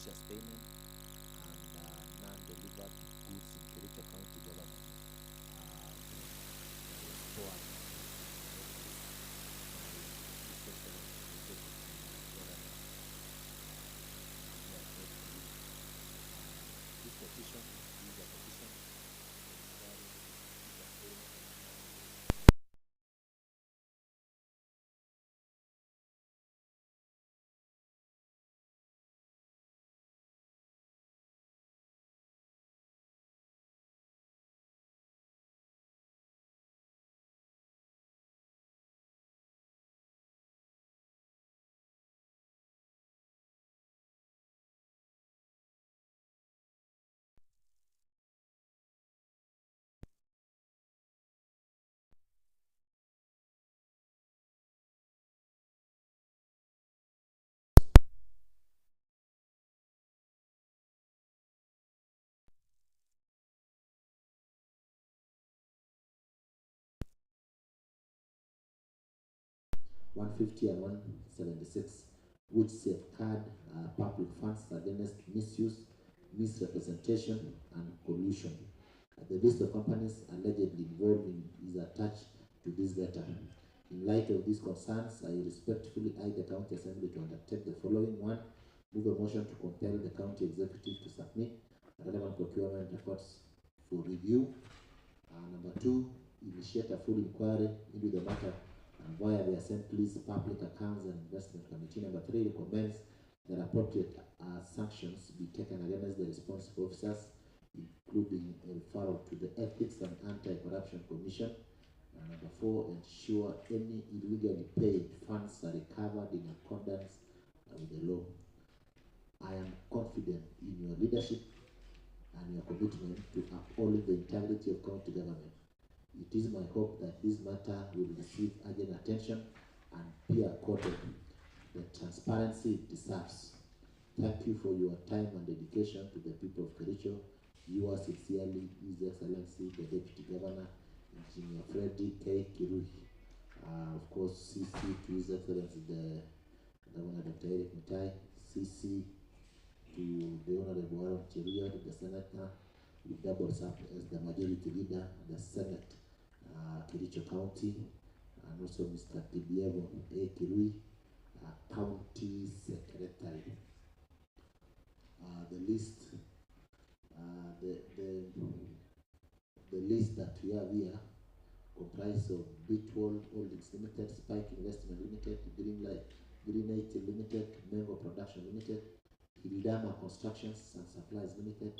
suspicious payment and non-delivered goods in Kericho County government. That was forwarded by His Excellency the Deputy Governor. This petition is a petition inquiring suspicious payment and (150 and 176), which safeguard public funds against misuse, misrepresentation, and collusion. The list of companies allegedly involved is attached to this letter. In light of these concerns, I respectfully urge the County Assembly to undertake the following. 1. Move a motion to compel the County Executive to submit relevant procurement records for review. Number 2, initiate a full inquiry into the matter via the Assembly's Public Accounts and Investment Committee. Number 3, recommends that appropriate sanctions be taken against the responsible officers, including a referral to the Ethics and Anti-Corruption Commission. Number 4, ensure any illegally paid funds are recovered in accordance with the law. I am confident in your leadership and your commitment to upholding the integrity of county government. It is my hope that this matter will receive urgent attention and be accorded the transparency it deserves. Thank you for your time and dedication to the people of Kericho. Yours sincerely, His Excellency the Deputy Governor, Engineer Freddy K. Kiruhi. Of course, CC to His Excellency the Governor Dr. Eric Mutai, CC to the Honorable Aaron Cheruiyot, the Senator, who doubles up as the Majority Leader, the Senate, Kericho County, and also Mr. Tibievo A. Kirui, County Secretary. The list, the list that we have here comprises of Bitwall Holdings Limited, Spike Investment Limited, Green 80 Limited, Mango Production Limited, Hiridama Constructions and Supplies Limited,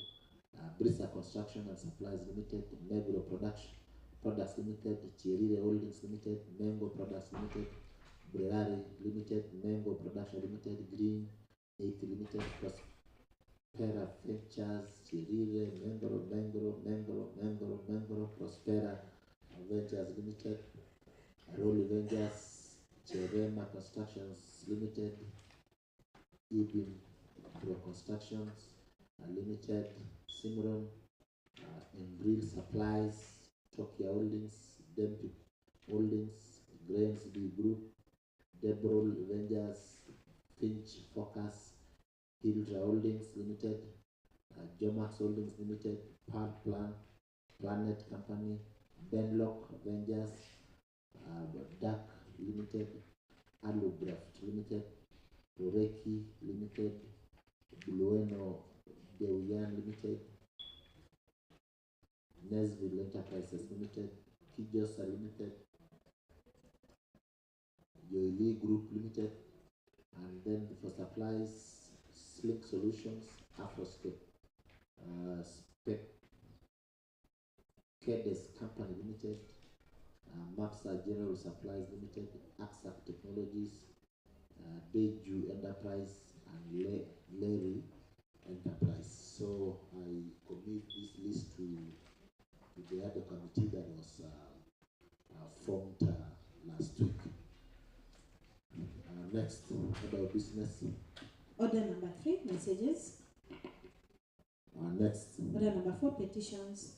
Brisa Construction and Supplies Limited, Negro Products Limited, Chirire Holdings Limited, Mango Products Limited, Brerari Limited, Mango Production Limited, Green 80 Limited, Prospera Ventures, Chirire, Mengoro, Prospera Ventures Limited, Rolly Ventures, Cherema Constructions Limited, Ibin Pro Constructions Limited, Simron, Embril Supplies, Tokyo Holdings, Dempi Holdings, Grains B Group, Debrol Ventures, Finch Focus, Hildra Holdings Limited, Jomax Holdings Limited, Planet Company, Benlock Ventures, Duck Limited, Alugraft Limited, Roreki Limited, Blueno Deuyan Limited, Nesville Enterprises Limited, Kijosa Limited, Yoili Group Limited, and then for supplies, Slink Solutions, Afroscape, Kedes Company Limited, Mapsa General Supplies Limited, Axac Technologies, Deju Enterprise, and Larry Enterprise. So I commit this list to the other committee that was formed last week. Next, about business. Order number 3, messages. Next. Order number 4, petitions.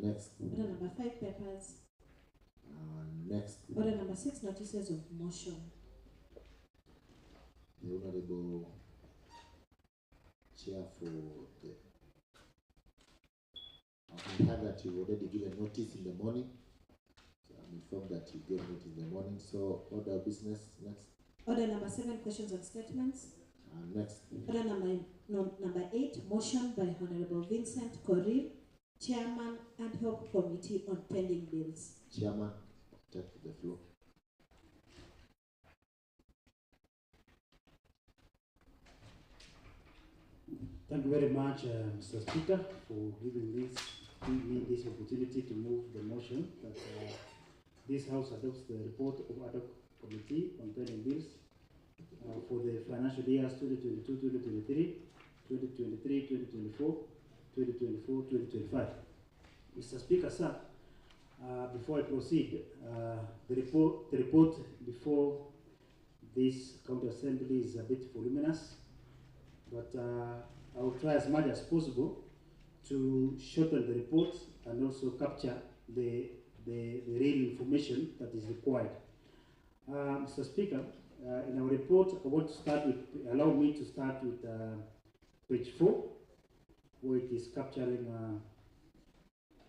Next. Order number 5, papers. Next. Order number 6, notices of motion. The Honorable Chair for the. I heard that you already given notice in the morning. So I'm informed that you gave notice in the morning. So order of business next. Order number 7, questions and statements. Next. Order number 8, motion by Honorable Vincent Korir, Chairman Ad-Hoc Committee on Pending Bills. Chairman, take the floor. Thank you very much, Mr. Speaker, for giving me this opportunity to move the motion that this House adopts the report of Ad-Hoc Committee on Pending Bills for the financial years 2022-2023, 2023-2024, 2024-2025. Mr. Speaker, sir, before I proceed, the report before this County Assembly is a bit voluminous, but I will try as much as possible to shorten the report and also capture the real information that is required. Mr. Speaker, in our report, I want to start with, allow me to start with page 4, where it is capturing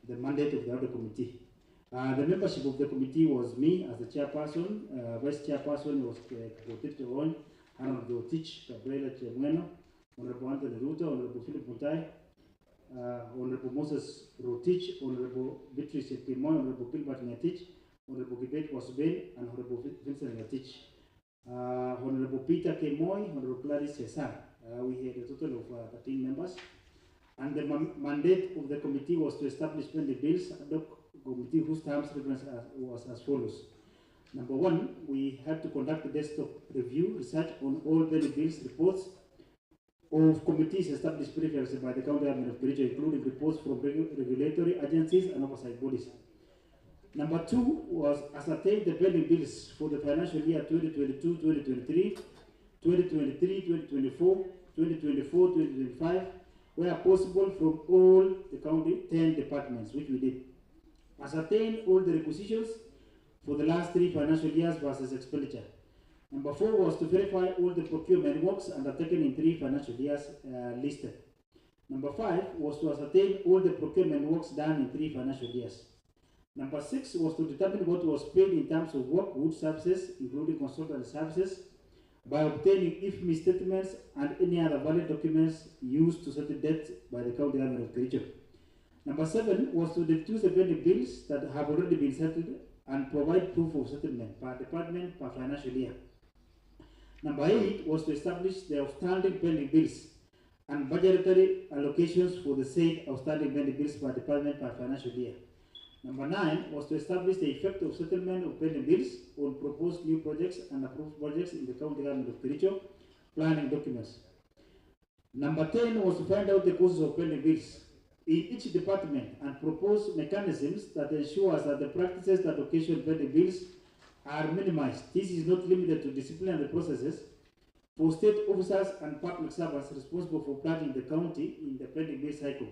the mandate of the other committee. The membership of the committee was me as the chairperson, vice chairperson was Kericho, Honorable Teach, Gabriela Chemweno, Honorable Anthony Ruto, Honorable Philip Mutai, Honorable Moses Rotich, Honorable Beatrice Kimoy, Honorable Gilbert Ngatich, Honorable Gibet Wasben, and Honorable Vincent Ngatich. Honorable Peter Kimoy, Honorable Gladys Cesar. We had a total of 13 members. And the mandate of the committee was to establish pending bills. The committee whose terms reference was as follows. Number 1, we had to conduct a desktop review, research on all pending bills reports of committees established previously by the County Government of Kericho, including reports from regulatory agencies and oversight bodies. Number 2 was ascertain the pending bills for the financial year 2022-2023, 2023-2024, 2024-2025, where possible from all the county 10 departments, which we did. Ascertain all the requisitions for the last 3 financial years versus expenditure. Number 4 was to verify all the procurement works undertaken in 3 financial years listed. Number 5 was to ascertain all the procurement works done in 3 financial years. Number 6 was to determine what was paid in terms of work, goods, services, including consultant services, by obtaining IFMI statements and any other valid documents used to settle debt by the County Government of Kericho. Number 7 was to deduce the pending bills that have already been settled and provide proof of settlement per department per financial year. Number 8 was to establish the outstanding pending bills and budgetary allocations for the said outstanding pending bills per department per financial year. Number 9 was to establish the effect of settlement of pending bills on proposed new projects and approved projects in the County Government of Kericho planning documents. Number 10 was to find out the causes of pending bills in each department and propose mechanisms that ensures that the practices that occasion pending bills are minimized. This is not limited to disciplinary processes for state officers and public servants responsible for planning the county in the pending bill cycle.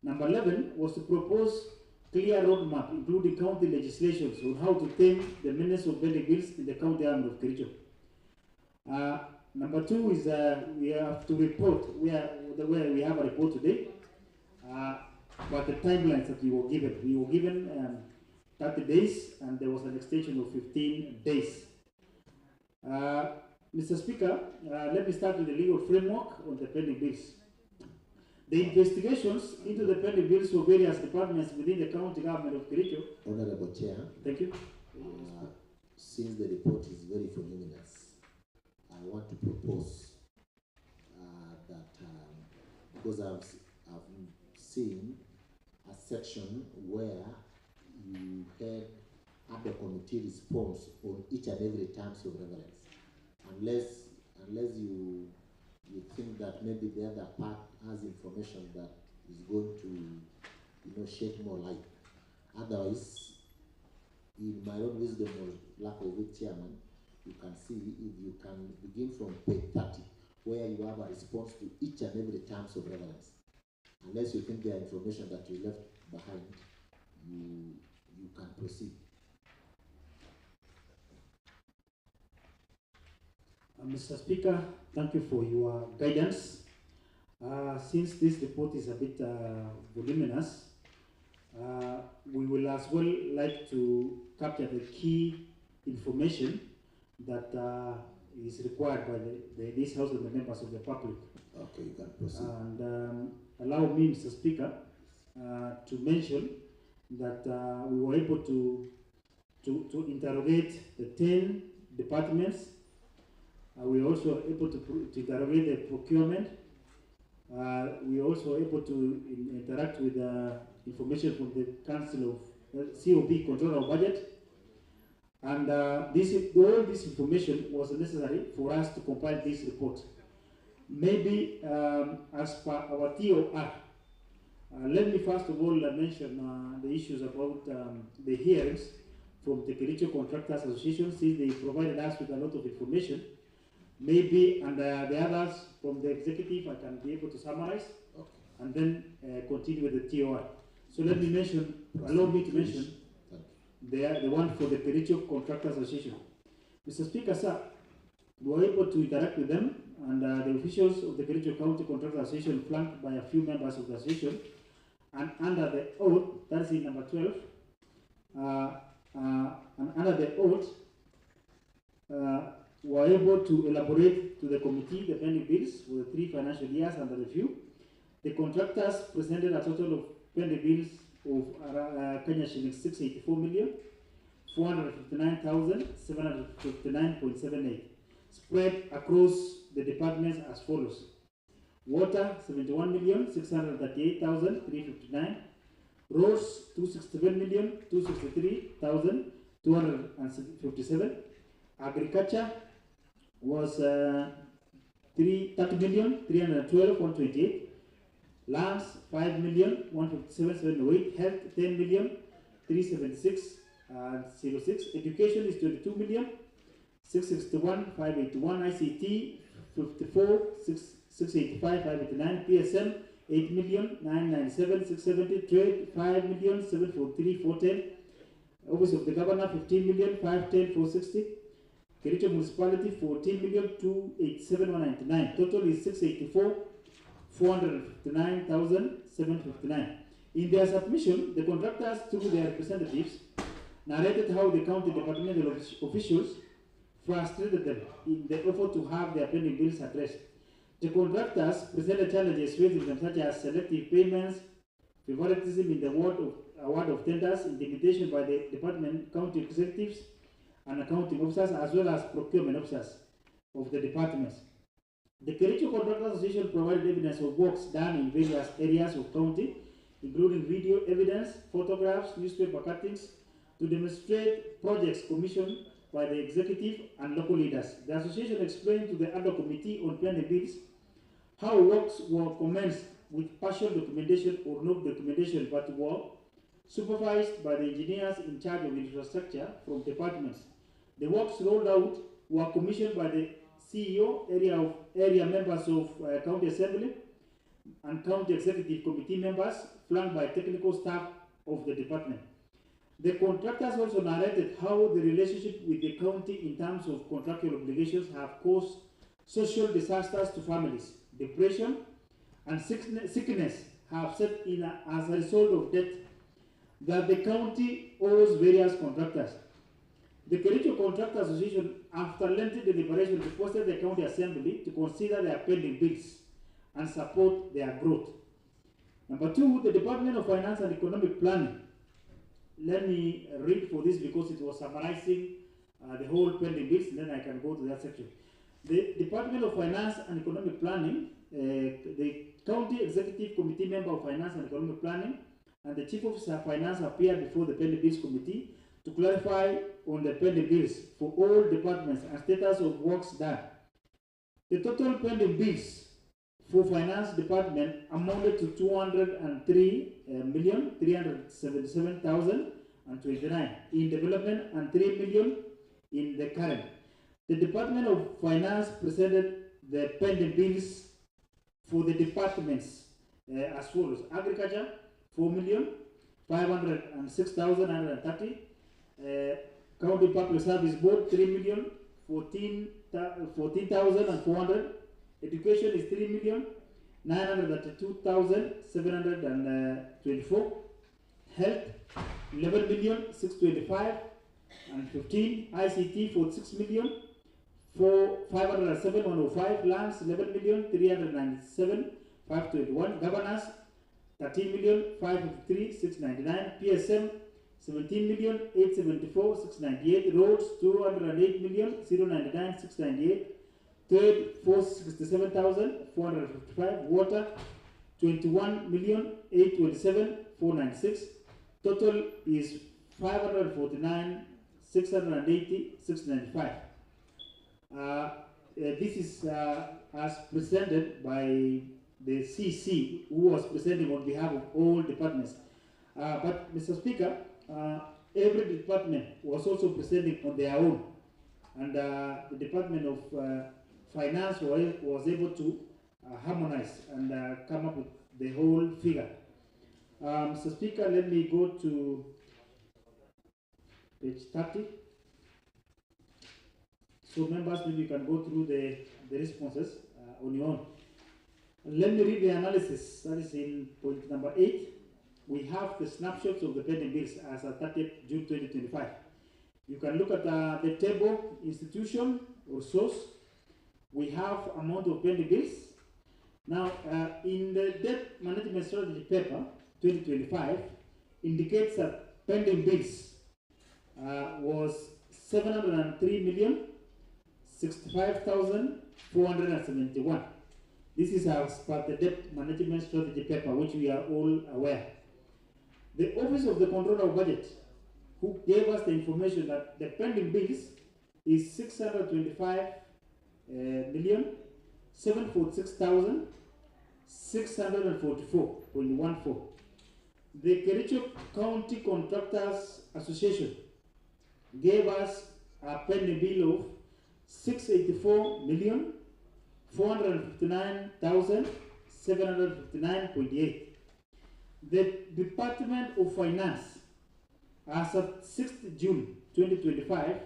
Number 11 was to propose clear roadmap, including county legislations on how to tame the menace of pending bills in the County Government of Kericho. Number 2 is we have to report where we have a report today, but the timelines that we were given. We were given 30 days, and there was an extension of 15 days. Mr. Speaker, let me start with the legal framework on the pending bills. The investigations into the pending bills for various departments within the County Government of Kericho. Honorable Chair. Thank you. Since the report is very voluminous, I want to propose that because I've seen a section where you had the committee response on each and every terms of reference, unless you think that maybe the other part has information that is going to shed more light. Otherwise, in my own wisdom or lack of it, Chairman, you can see if you can begin from page 30, where you have a response to each and every terms of reference. Unless you think there are information that you left behind, you can proceed. Mr. Speaker, thank you for your guidance. Since this report is a bit voluminous, we will as well like to capture the key information that is required by this House and the members of the public. Okay, you can proceed. And allow me, Mr. Speaker, to mention that we were able to interrogate the 10 departments. We were also able to interrogate the procurement. We were also able to interact with information from the Council of COB, Control of Budget. And all this information was necessary for us to compile this report. Maybe as per our TOR, let me first of all mention the issues about the hearings from the Kericho Contractors Association, since they provided us with a lot of information. Maybe, and the others from the executive, I can be able to summarize, Okay. and then continue with the TOR. So let me mention, allow me to mention the one for the Kericho Contractors Association. Mr. Speaker, sir, we were able to interact with them, and the officials of the Kericho County Contractors Association, flanked by a few members of the association, and under the oath, that is in number 12, and under the oath, were able to elaborate to the committee the pending bills for the 3 financial years under review. The contractors presented a total of pending bills of Kenya shillings 684,459,759.78, spread across the departments as follows: water 71,638,359, roads 267,263,257, agriculture was 30,312,128, lands 5,157,708, health 10,376,06, education is 22,661,581, ICT 54,685,589, PSM 8,997,670, trade 5,743,410, office of the governor 15,510,460, Kericho municipality 14,287,199. Total is 684,459,759. In their submission, the contractors, through their representatives, narrated how the county departmental officials frustrated them in the effort to have their pending bills addressed. The contractors presented challenges facing them, such as selective payments, favoritism in the award of tenders, intimidation by the department, county executives, and accounting officers, as well as procurement officers of the departments. The Kericho Contractors Association provided evidence of works done in various areas of county, including video evidence, photographs, newspaper cuttings, to demonstrate projects commissioned by the executive and local leaders. The association explained to the Ad-Hoc Committee on pending bills how works were commenced with partial documentation or no documentation, but were supervised by the engineers in charge of infrastructure from departments. The works rolled out were commissioned by the CEO, area members of County Assembly, and County Executive Committee members, flanked by technical staff of the department. The contractors also narrated how the relationship with the county in terms of contractual obligations have caused social disasters to families. Depression and sickness have set in as a result of debt that the county owes various contractors. The Kericho Contractors Association, after lengthy deliberation, requested the County Assembly to consider their pending bills and support their growth. Number 2, the Department of Finance and Economic Planning. Let me read for this because it was summarizing the whole pending bills, and then I can go to that section. The Department of Finance and Economic Planning, the County Executive Committee member of Finance and Economic Planning, and the Chief Officer of Finance appeared before the pending bills committee to clarify on the pending bills for all departments and status of works done. The total pending bills for Finance Department amounted to 203,377,029 in development and 3 million in the current. The Department of Finance presented the pending bills for the departments as follows: agriculture 4,506,930, County Public Service Board 3,014,400, education is 3,000,000, 932,724. Health 11,625,015. ICT 46,507,105. Lands 11,397,521. Governance 13,553,699. PSM 17,874,698. Roads 208,099,698. Trade 467,455. Water 21,827,496. Total is 549,680,695. This is as presented by the CC, who was presenting on behalf of all departments. But Mr. Speaker, every department was also presenting on their own, and the Department of Finance was able to harmonize and come up with the whole figure. Mr. Speaker, let me go to page 30. So members, maybe you can go through the responses on your own. Let me read the analysis. That is in point number 8. We have the snapshots of the pending bills as at 30th June 2025. You can look at the table, institution or source. We have amount of pending bills. Now, in the debt management strategy paper 2025, indicates that pending bills was 703,065,471. This is as per the debt management strategy paper, which we are all aware. The Office of the Controller of Budget, who gave us the information that the pending bills is 625,746,644.14. The Kericho County Contractors Association gave us a pending bill of 684,459,759.8. The Department of Finance, as of 6th June 2025,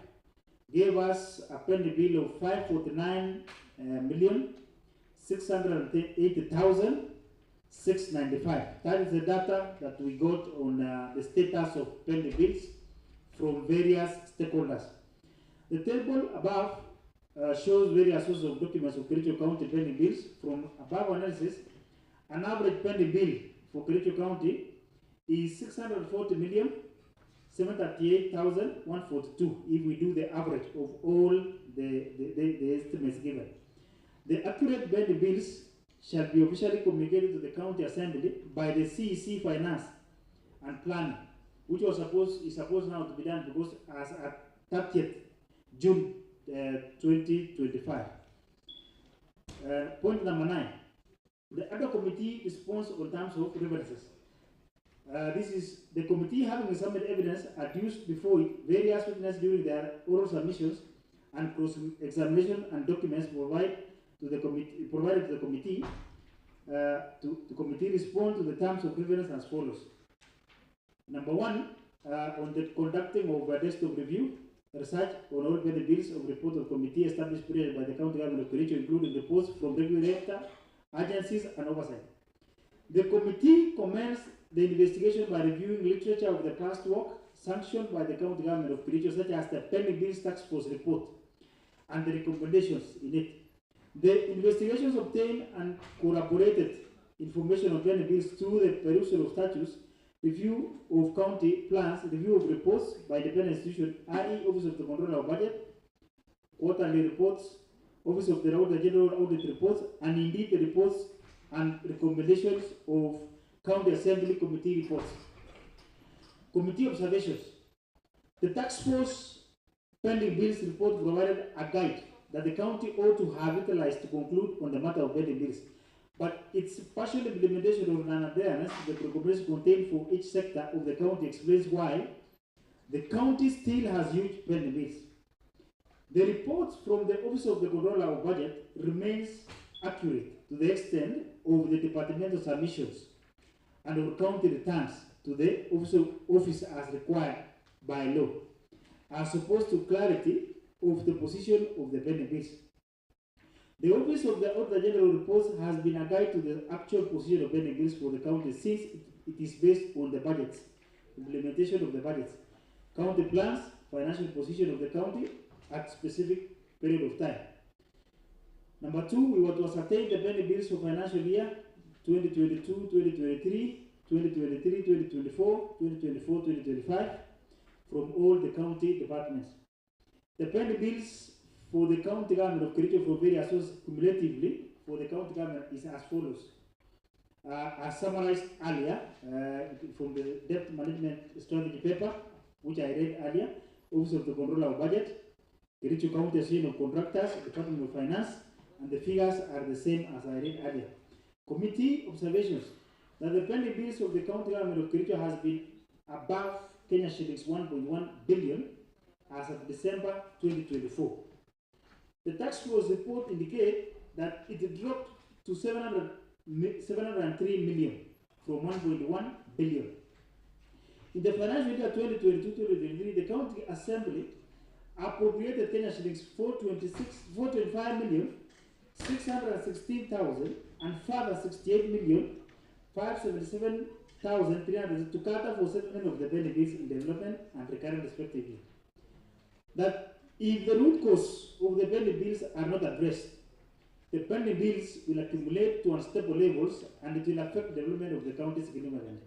gave us a pending bill of 549,680,695. That is the data that we got on the status of pending bills from various stakeholders. The table above shows various sources of documents of Kericho County pending bills. From above analysis, an average pending bill for Kericho County is 640,738,142 if we do the average of all the estimates given. The accurate pending bills shall be officially communicated to the County Assembly by the CEC Finance and Planning, which is supposed now to be done because as at 30th June 2025. Point number 9. The Ad-Hoc committee response on terms of references. This is the committee having submitted evidence adduced before it, various witnesses during their oral submissions and cross-examination and documents provided to the committee. The committee respond to the terms of reference as follows. Number 1, on the conducting of a desktop review, research on all pending bills of report of committee established period by the county government of Kericho, including reports from regulator, agencies, and oversight. The committee commenced the investigation by reviewing literature of the past work sanctioned by the county government of Kericho, such as the pending bills task force report and the recommendations in it. The investigations obtained and corroborated information on pending bills through the perusal of statutes, review of county plans, review of reports by dependent institution, i.e. Office of the Controller of Budget, quarterly reports, Office of the Auditor General audit reports, and indeed the reports and recommendations of County Assembly Committee reports. Committee observations. The task force pending bills report provided a guide that the county ought to have utilized to conclude on the matter of pending bills, but its partial implementation of non-adherence to the recommendations contained for each sector of the county explains why the county still has huge pending bills. The reports from the Office of the Controller of Budget remains accurate to the extent of the departmental submissions and of county returns to the office as required by law, as opposed to clarity of the position of the pending bills. The Office of the Auditor General reports has been a guide to the actual position of pending bills for the county since it is based on the budgets, implementation of the budgets, county plans, financial position of the county at specific period of time. Number two, we want to ascertain the pending bills for financial year 2022, 2023, 2023, 2024, 2024, 2025 from all the county departments. The pending bills for the county government of Kericho for various sources cumulatively for the county government is as follows. As summarized earlier from the debt management strategy paper, which I read earlier, Office of the Controller of Budget, Kericho County Association of Contractors, Department of Finance, and the figures are the same as I read earlier. Committee observations that the pending bills of the county government of Kericho has been above Kenya shillings 1.1 billion as of December 2024. The tax flows report indicate that it dropped to 703 million from 1.1 billion. In the financial year 2022-2023, the county assembly appropriated Kenya shillings 425 million 616,000 and further 68 million 577,300 to cater for settlement of the benefits in development and recurrent respectively. That if the root cause of the pending bills are not addressed, the pending bills will accumulate to unstable levels and it will affect development of the county significantly.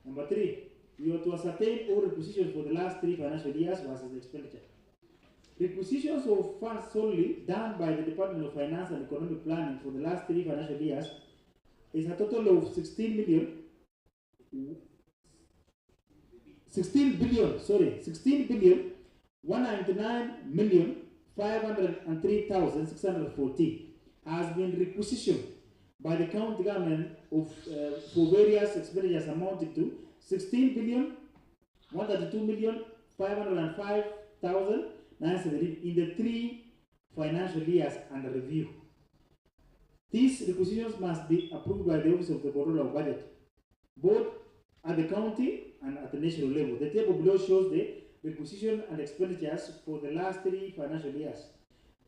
Number three, we ought to ascertain all requisitions for the last 3 financial years versus the expenditure. Requisitions of funds solely done by the Department of Finance and Economic Planning for the last 3 financial years is a total of 16 billion 199,503,614 has been requisitioned by the county government of for various expenditures amounting to 16,132,505,917 in the 3 financial years under review. These requisitions must be approved by the Office of the Controller of Budget, both at the county and at the national level. The table below shows the requisition and expenditures for the last 3 financial years.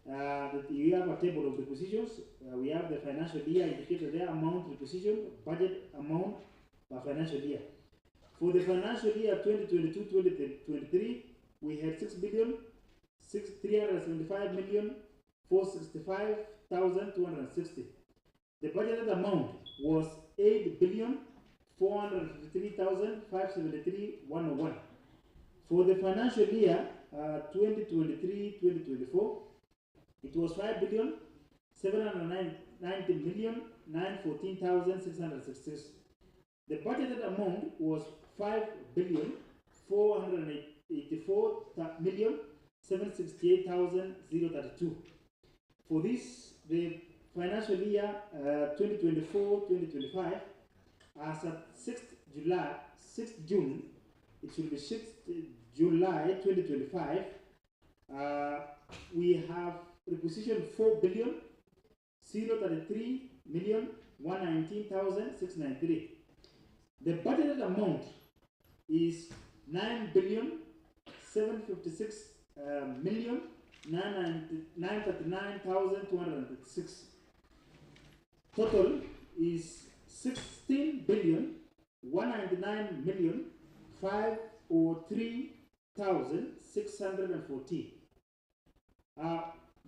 You have a table of requisitions. We have the financial year indicated there, amount requisition, budget amount per financial year. For the financial year 2022-2023, we had 6,375,465,260. The budgeted amount was 8,453,573,101. For the financial year 2023-2024, it was 5,790,914,666. The budgeted amount was 5,484,768,032. For this, the financial year 2024-2025, as of 6th June, it should be 6th July 2025, we have requisition 4,033,119,693. The budgeted amount is 9,756,939,236. Total is 16,199,503,614.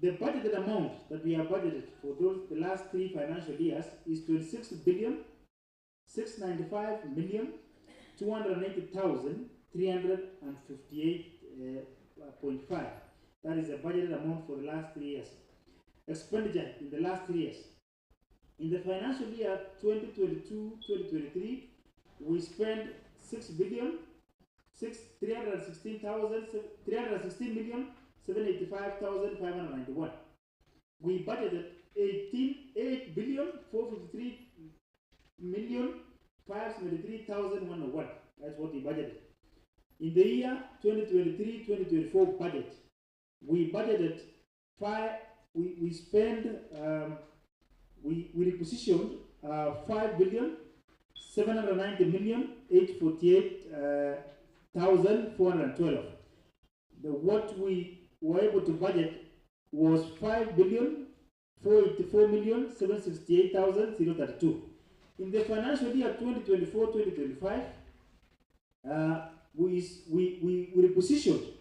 The budgeted amount that we have budgeted for the last 3 financial years is 26,695,280,358.5. That is the budgeted amount for the last 3 years. Expenditure in the last 3 years. In the financial year 2022-2023, we spent 316,785,591. We budgeted 8,453,573,101. That's what we budgeted. In the year 2023-2024 budget, we budgeted we requisitioned 5,790,848,412. What we were able to budget was 484,768,032. In the financial year 2024-2025, we repositioned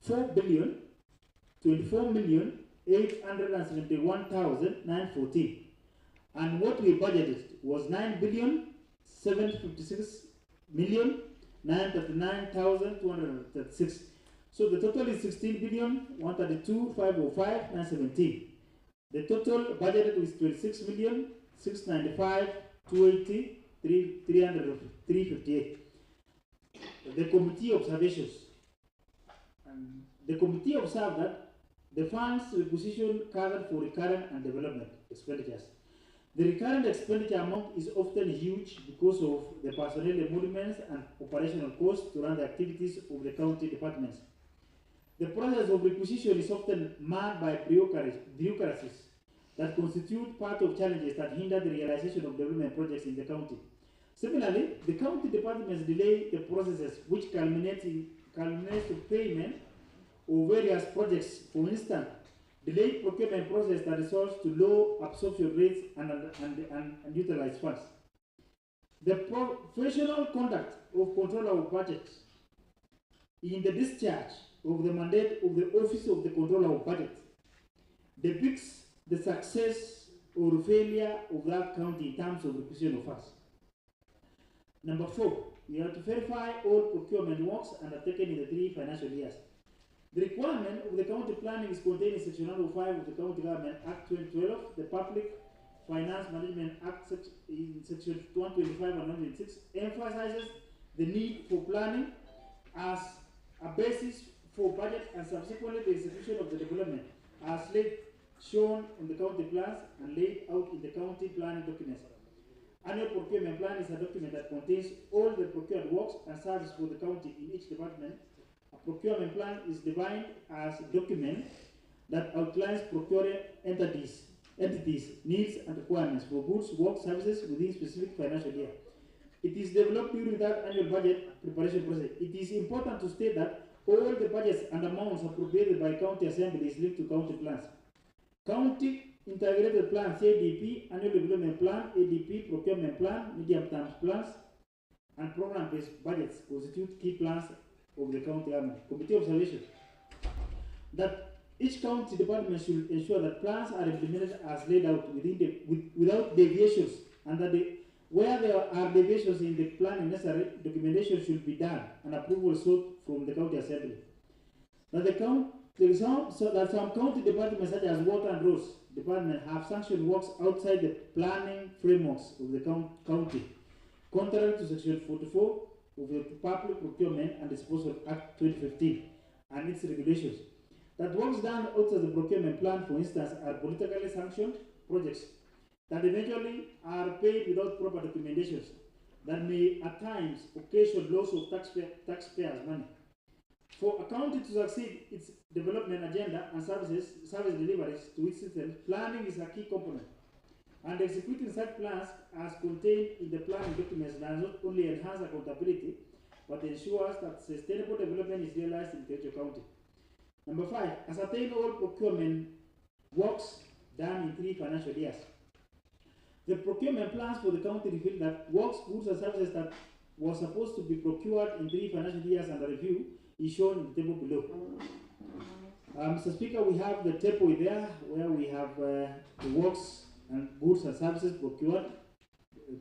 4,024,871,914, and what we budgeted was 9,756,939,236. So the total is 16,132,505,917. The total budgeted is 26,695,280,358. The committee observations. The committee observed that the funds requisition covered for recurrent and development expenditures. The recurrent expenditure amount is often huge because of the personnel emoluments and operational costs to run the activities of the county departments. The process of requisition is often marred by bureaucracies that constitute part of challenges that hinder the realization of development projects in the county. Similarly, the county departments delay the processes which culminates to payment of various projects. For instance, delayed procurement process that results to low absorption rates and utilized funds. The professional conduct of controller of budget in the discharge of the mandate of the Office of the Controller of Budget depicts the success or failure of that county in terms of requisition of funds. Number 4, we have to verify all procurement works undertaken in the 3 financial years. The requirement of the county planning is contained in Section 105 of the County Government Act 2012, the Public Finance Management Act in Section 125 and 126 emphasizes the need for planning as a basis for budget and subsequently the execution of the development as shown on the county plans and laid out in the county planning documents. Annual procurement plan is a document that contains all the procured works and services for the county in each department. A procurement plan is defined as a document that outlines procuring entities, needs and requirements for goods, work, services within specific financial year. It is developed during that annual budget preparation process. It is important to state that all the budgets and amounts appropriated by county assembly is linked to county plans. County integrated plans, ADP, annual development plan, ADP, procurement plan, medium-term plans, and program-based budgets constitute key plans of the county government. Committee observation that each county department should ensure that plans are implemented as laid out without deviations, and that where there are deviations in the planning necessary, documentation should be done and approval sought from the county assembly. That some county departments such as water and roads department have sanctioned works outside the planning frameworks of the county, contrary to Section 44 of the Public Procurement and Disposal Act 2015 and its regulations. That works done outside the procurement plan, for instance, are politically sanctioned projects that eventually are paid without proper documentations that may at times occasion loss of taxpayers' money. For a county to succeed its development agenda and service deliveries to its citizens, planning is a key component. And executing such plans as contained in the planning documents does not only enhance accountability, but ensures that sustainable development is realized in Kericho County. Number 5, ascertain all procurement works done in 3 financial years. The procurement plans for the county reveal that works, goods, and services that were supposed to be procured in 3 financial years under review is shown in the table below. Mr. Speaker, we have the table there where we have the works and goods and services procured,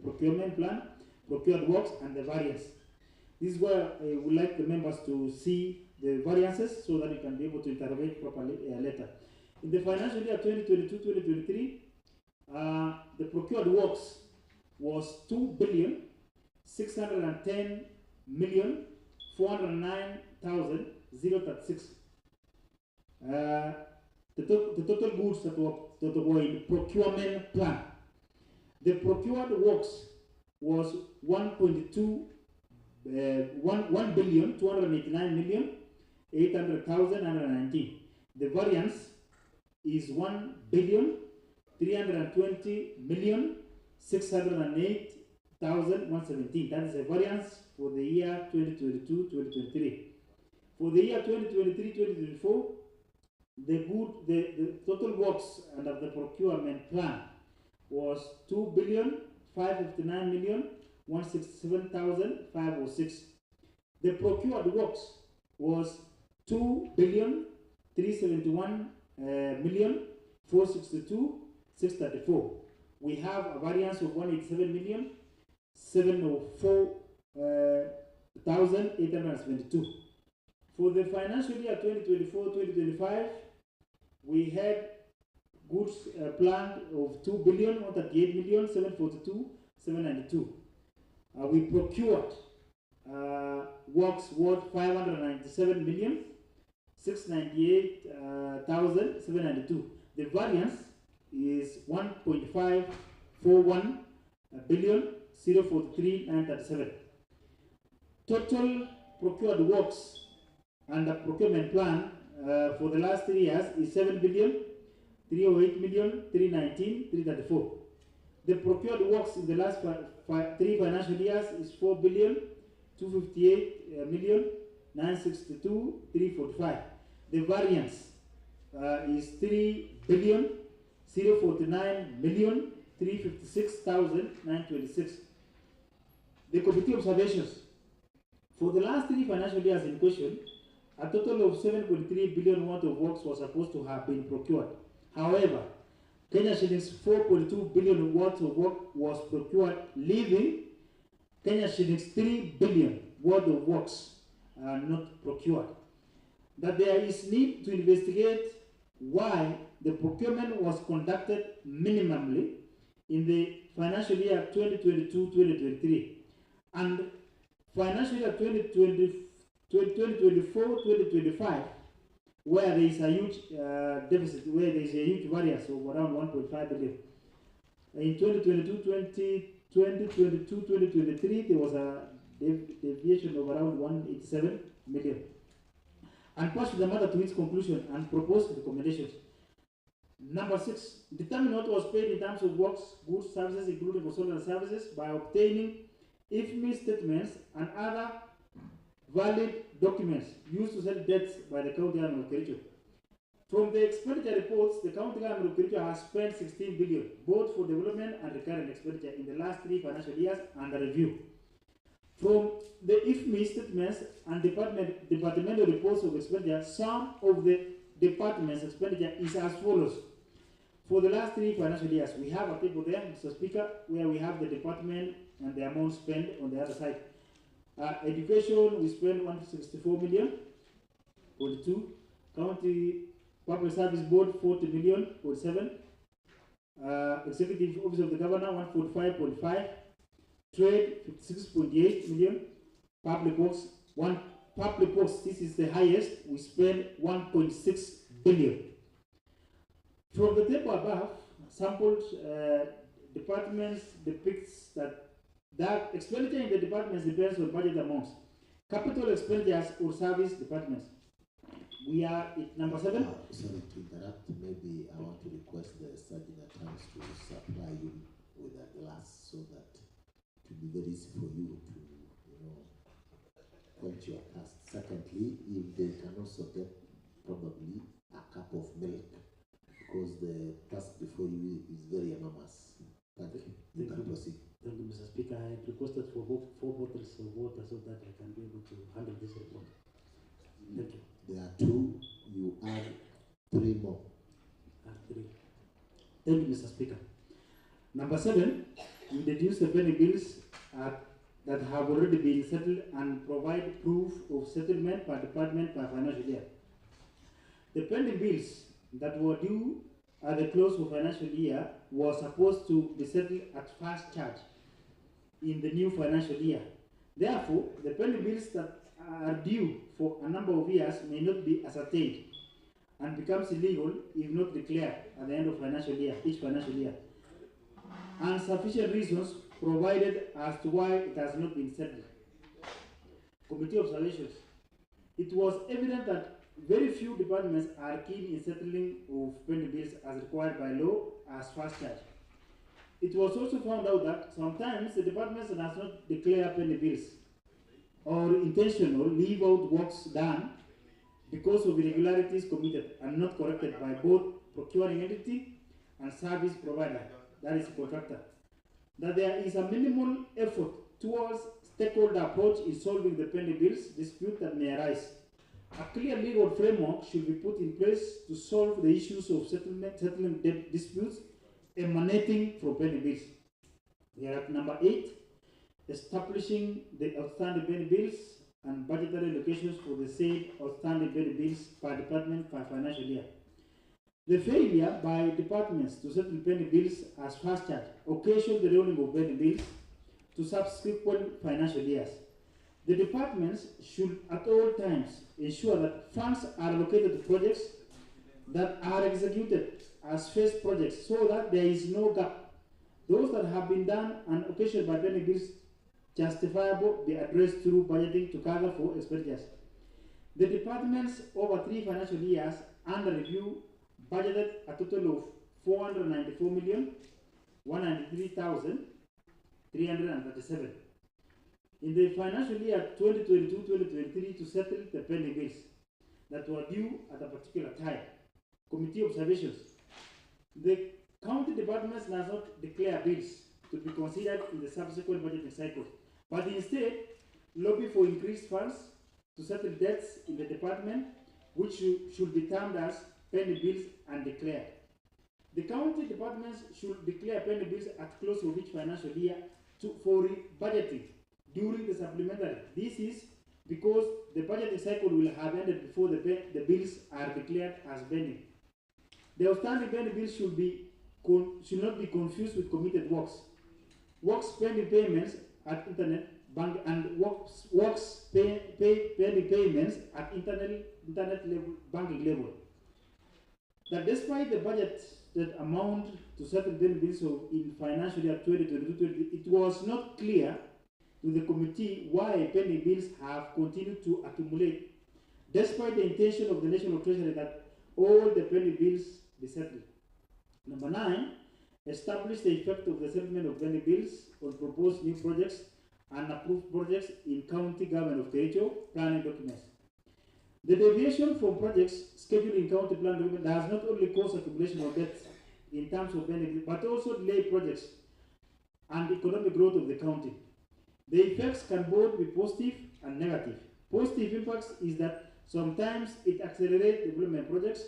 procurement plan, procured works, and the variance. This is where I would like the members to see the variances so that you can be able to interrogate properly later. In the financial year 2022-2023, the procured works was 2,610,409,036. The total goods that were in procurement plan. The procured works was 1,289,800,919. The variance is 1,320,608,117. That is a variance for the year 2022-2023. For the year 2023-2024, the total works under the procurement plan was 2,559,167,506. The procured works was 2,371,462,634. We have a variance of 187,704,872. For the financial year 2024-2025, we had goods planned of 2,138,742,792. We procured works worth 597,698,792. The variance is 1.541 billion 043,937. Total procured works under procurement plan for the last 3 years is 7,308,319,334. The procured works in the last 3 financial years is 4,258,962,345. The variance is 3,049,356,926. The committee observations. For the last 3 financial years in question, a total of 7.3 billion worth of works was supposed to have been procured. However, Kenya shillings 4.2 billion worth of work was procured, leaving Kenya shillings 3 billion worth of works not procured. That there is need to investigate why the procurement was conducted minimally in the financial year 2022-2023 and financial year 2024-2025, where there is a huge deficit, where there is a huge variance of around 1.5 billion. In 2022-2023, there was a deviation of around 187 million. And pursue the matter to its conclusion and propose recommendations. Number 6, determine what was paid in terms of works, goods, services, including consultant services, by obtaining IFMI statements and other valid documents used to settle debts by the county government of Kericho. From the expenditure reports, the county government of Kericho has spent 16 billion, both for development and recurrent expenditure in the last 3 financial years under review. From the IFMI statements and departmental reports of expenditure, some of the department's expenditure is as follows. For the last 3 financial years, we have a table there, Mr. Speaker, where we have the department and the amount spent on the other side. Education, we spent 164 million, 42. County Public Service Board, 40 million, 47. Executive Office of the Governor, 145.5. Trade, 56.8 million. Public Works, this is the highest, we spent 1.6 billion. From the table above, sampled departments depicts that expenditure in the departments depends on budget amounts. Capital expenditures or service departments. We are at number 7. Sorry to interrupt. Maybe I want to request the Sergeant at times to supply you with a glass so that it will be very easy for you to, quench your thirst. Secondly, if they can also get probably a cup of milk, because the task before you is very enormous. Thank you. You can proceed. Thank you, Mr. Speaker. I requested for 4 bottles of water so that I can be able to handle this report. Thank you. There are 2. You add 3 more. Add 3. Thank you, Mr. Speaker. Number 7, we deduce the penny bills that have already been settled and provide proof of settlement per department per financial year. The pending bills that were due at the close of financial year were supposed to be settled at first charge in the new financial year. Therefore, the pending bills that are due for a number of years may not be ascertained and becomes illegal if not declared at the end of each financial year. And sufficient reasons provided as to why it has not been settled. Committee observations. It was evident that very few departments are keen in settling of pending bills as required by law as first charge. It was also found out that sometimes the departments does not declare pending bills or intentional leave out works done because of irregularities committed and not corrected by both procuring entity and service provider, that is contractor. That there is a minimal effort towards stakeholder approach in solving the pending bills dispute that may arise. A clear legal framework should be put in place to solve the issues of settling debt disputes emanating from pending bills. We are at number 8, establishing the outstanding pending bills and budgetary allocations for the said outstanding pending bills per department per financial year. The failure by departments to settle pending bills as fast charge occasioned the rolling of pending bills to subsequent financial years. The departments should at all times ensure that funds are allocated to projects that are executed as phase projects so that there is no gap. Those that have been done and occasioned by pending bills justifiable be addressed through budgeting to cover for expenditures. The departments over 3 financial years under review budgeted a total of 494,193,337 in the financial year 2022-2023 to settle the pending bills that were due at a particular time. Committee observations. The county departments does not declare bills to be considered in the subsequent budgeting cycle, but instead lobby for increased funds to settle debts in the department, which should be termed as pending bills and declared. The county departments should declare pending bills at close of each financial year for budgeting during the supplementary. This is because the budgeting cycle will have ended before the bills are declared as pending. The outstanding pending bills should not be confused with committed works. Works pending payments at internet bank and works pending payments at internet level, banking level. That despite the budget that amount to certain pending bills in financial year 2022, it was not clear to the committee why pending bills have continued to accumulate, despite the intention of the National Treasury that all the pending bills be settled. Number 9, establish the effect of the settlement of pending bills on proposed new projects and approved projects in County Government of Kericho planning documents. The deviation from projects scheduled in county plan document does not only cause accumulation of debts in terms of benefit, but also delay projects and economic growth of the county. The effects can both be positive and negative. Positive impacts is that sometimes it accelerates development projects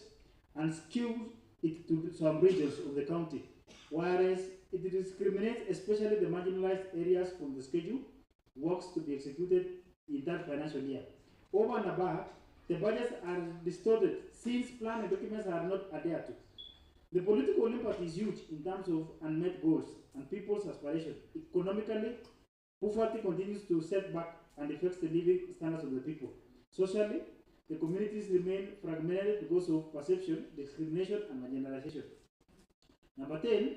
and skews it to some regions of the county, whereas it discriminates especially the marginalized areas from the schedule works to be executed in that financial year. Over and above, the budgets are distorted since planning documents are not adhered to. The political impact is huge in terms of unmet goals and people's aspirations. Economically, poverty continues to set back and affects the living standards of the people. Socially, the communities remain fragmented because of perception, discrimination, and marginalization. Number 10,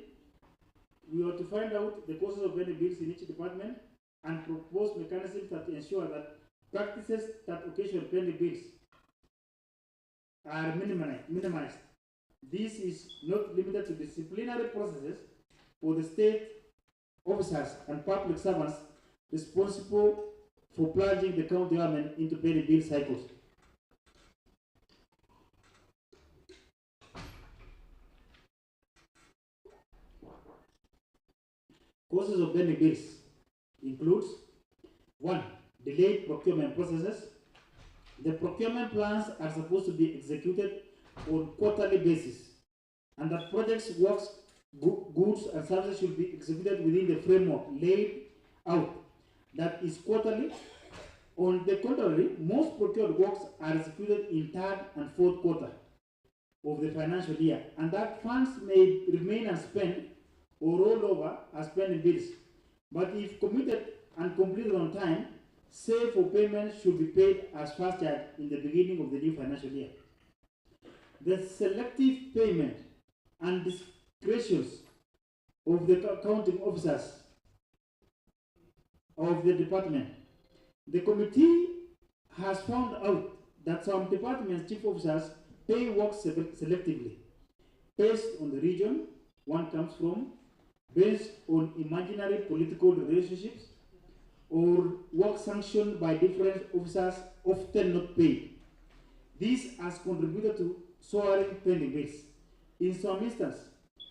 we are to find out the causes of pending bills in each department and propose mechanisms that ensure that practices that occasion pending bills are minimized. This is not limited to disciplinary processes for the state officers and public servants responsible for plunging the county government into pending bill cycles. Causes of pending bills includes 1. Delayed procurement processes. The procurement plans are supposed to be executed on quarterly basis, and the projects, works, goods and services should be executed within the framework laid out that is quarterly. On the contrary, most procured works are executed in third and fourth quarter of the financial year, and that funds may remain unspent or roll over as pending bills. But if committed and completed on time, save for payments should be paid as fast charge in the beginning of the new financial year. The selective payment and discretions of the accounting officers of the department. The committee has found out that some departments' chief officers pay work selectively based on the region one comes from, based on imaginary political relationships, or work sanctioned by different officers often not paid. This has contributed to soaring pending bills. In some instances,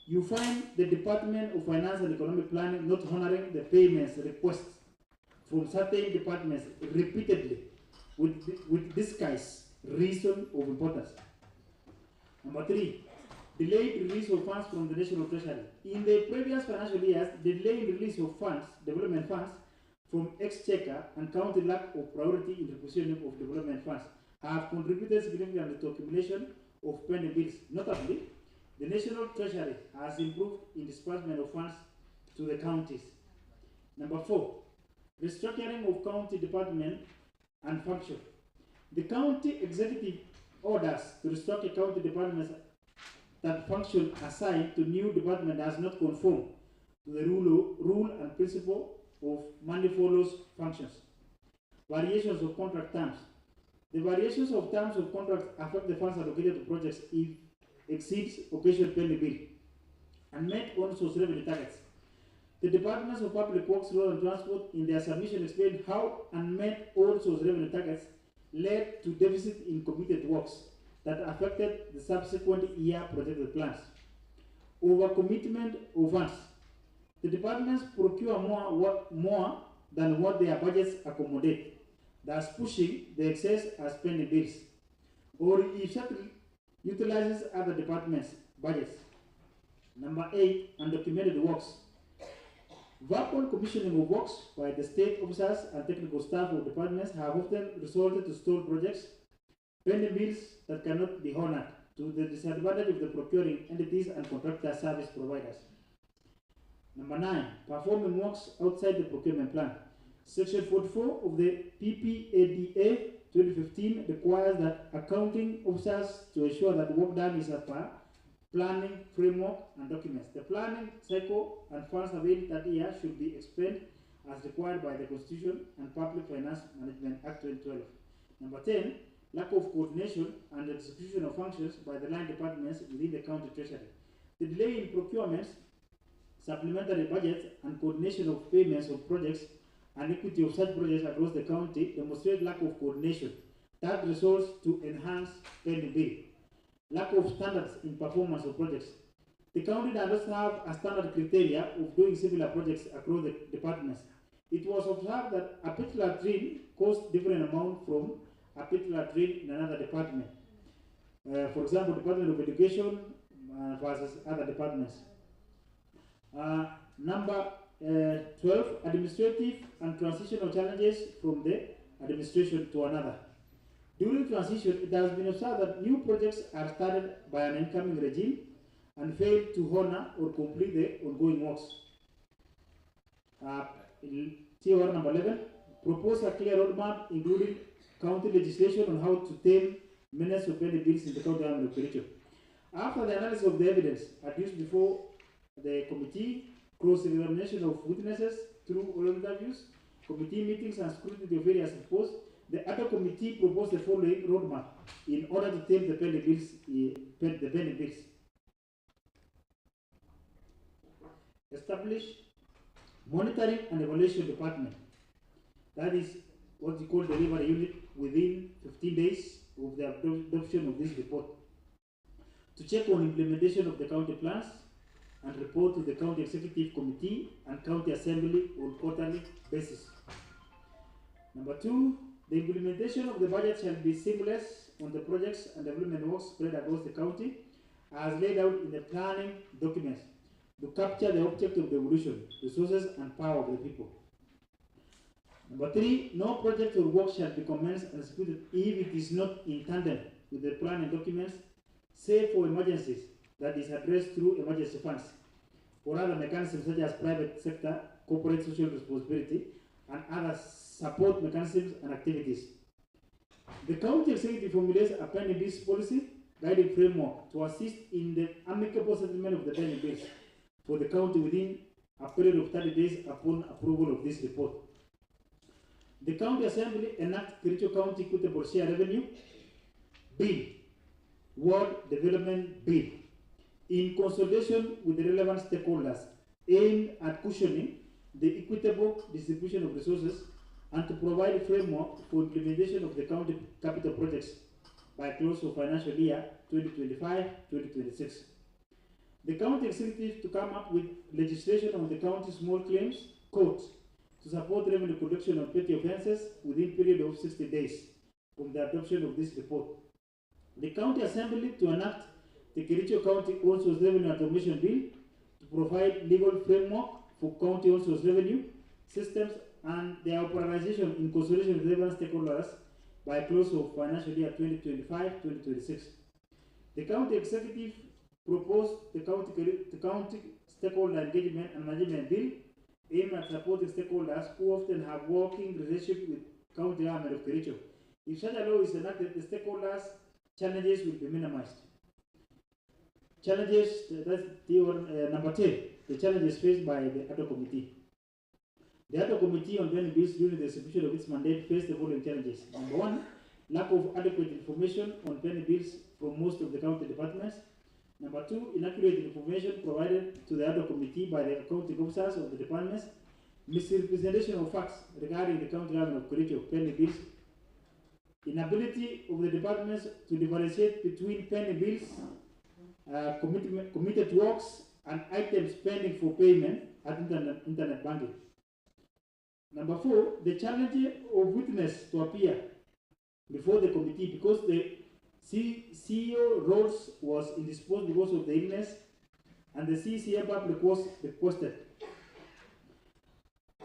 you find the Department of Finance and Economic Planning not honoring the payments requests from certain departments repeatedly with disguised reason of importance. Number 3, delayed release of funds from the National Treasury. In the previous financial years, the delayed release of funds, development funds, from Exchequer and county lack of priority in requisition of development funds have contributed significantly to accumulation of pending bills. Notably, the National Treasury has improved in disbursement of funds to the counties. Number 4, restructuring of county department and function. The county executive orders to restructure county departments that function assigned to new department does not conform to the rule and principle of money follows functions. Variations of contract terms. The variations of terms of contracts affect the funds allocated to projects if exceeds occasional pending bill and met on source revenue targets. The Departments of Public Works, Road and Transport in their submission explained how unmet all source revenue targets led to deficit in committed works that affected the subsequent year projected plans. Overcommitment of funds. The departments procure more than what their budgets accommodate, thus pushing the excess as pending bills, or if certainly utilizes other departments' budgets. Number 8, undocumented works. Verbal commissioning of works by the state officers and technical staff of departments have often resulted to stalled projects, pending bills that cannot be honored, to the disadvantage of the procuring entities and contractor service providers. Number 9, performing works outside the procurement plan. Section 44 of the PPADA 2015 requires that accounting officers to ensure that work done is as per planning framework and documents. The planning cycle and funds available that year should be expended as required by the Constitution and Public Finance Management Act 2012. Number 10, lack of coordination and execution of functions by the line departments within the county treasury. The delay in procurements, supplementary budgets, and coordination of payments of projects and equity of such projects across the county demonstrate lack of coordination that results to enhance pending bill. Lack of standards in performance of projects. The county does not have a standard criteria of doing similar projects across the departments. It was observed that a particular train costs different amount from a particular train in another department. For example, Department of Education versus other departments. Number 12, administrative and transitional challenges from the administration to another. During transition, it has been observed that new projects are started by an incoming regime and fail to honor or complete the ongoing works. TOR number 11, propose a clear roadmap including county legislation on how to tame menace of pending bills in the county government of Kericho. After the analysis of the evidence adduced before the committee, cross-examination of witnesses through oral interviews, committee meetings and scrutiny of various reports, the Ad-Hoc committee proposed the following roadmap in order to tame the pending bills. Establish monitoring and evaluation department. That is what we call delivery unit within 15 days of the adoption of this report. To check on implementation of the county plans and report to the county executive committee and county assembly on quarterly basis. Number 2, the implementation of the budget shall be seamless on the projects and development works spread across the county as laid out in the planning documents to capture the object of the evolution, resources and power of the people. Number 3, no project or work shall be commenced and executed if it is not in tandem with the planning documents, save for emergencies that is addressed through emergency funds or other mechanisms such as private sector, corporate social responsibility, and other support mechanisms and activities. The county executive formulates a pending bills policy guiding framework to assist in the amicable settlement of the pending bills for the county within a period of 30 days upon approval of this report. The county assembly enact Kericho County Equitable Share Revenue Bill, Ward Development Bill, in consultation with the relevant stakeholders, aimed at cushioning the equitable distribution of resources and to provide a framework for implementation of the county capital projects by close of financial year 2025-2026. The county executive to come up with legislation on the county small claims court to support revenue collection on petty offences within period of 60 days from the adoption of this report. The county assembly to enact the Kericho County Own Source Revenue Automation Bill to provide legal framework for county own source revenue systems and their operationalization in consultation with relevant stakeholders by close of financial year 2025-2026. The county executive proposed the county stakeholder engagement and management bill aimed at supporting stakeholders who often have working relationship with county government of Kericho. If such a law is enacted, the stakeholders' challenges will be minimized. Challenges, that's number 10, the challenges faced by the Ad-Hoc committee. The Ad-Hoc committee on planning bills during the execution of its mandate faced the following challenges. Number 1, lack of adequate information on planning bills from most of the county departments. Number 2, inaccurate information provided to the Ad-Hoc committee by the accounting officers of the departments. Misrepresentation of facts regarding the county government of Kericho planning bills. Inability of the departments to differentiate between planning bills, committed works, and items pending for payment at internet banking. Number 4, the challenge of witness to appear before the committee because the CEO roles was indisposed because of the illness and the CCMAP was requested.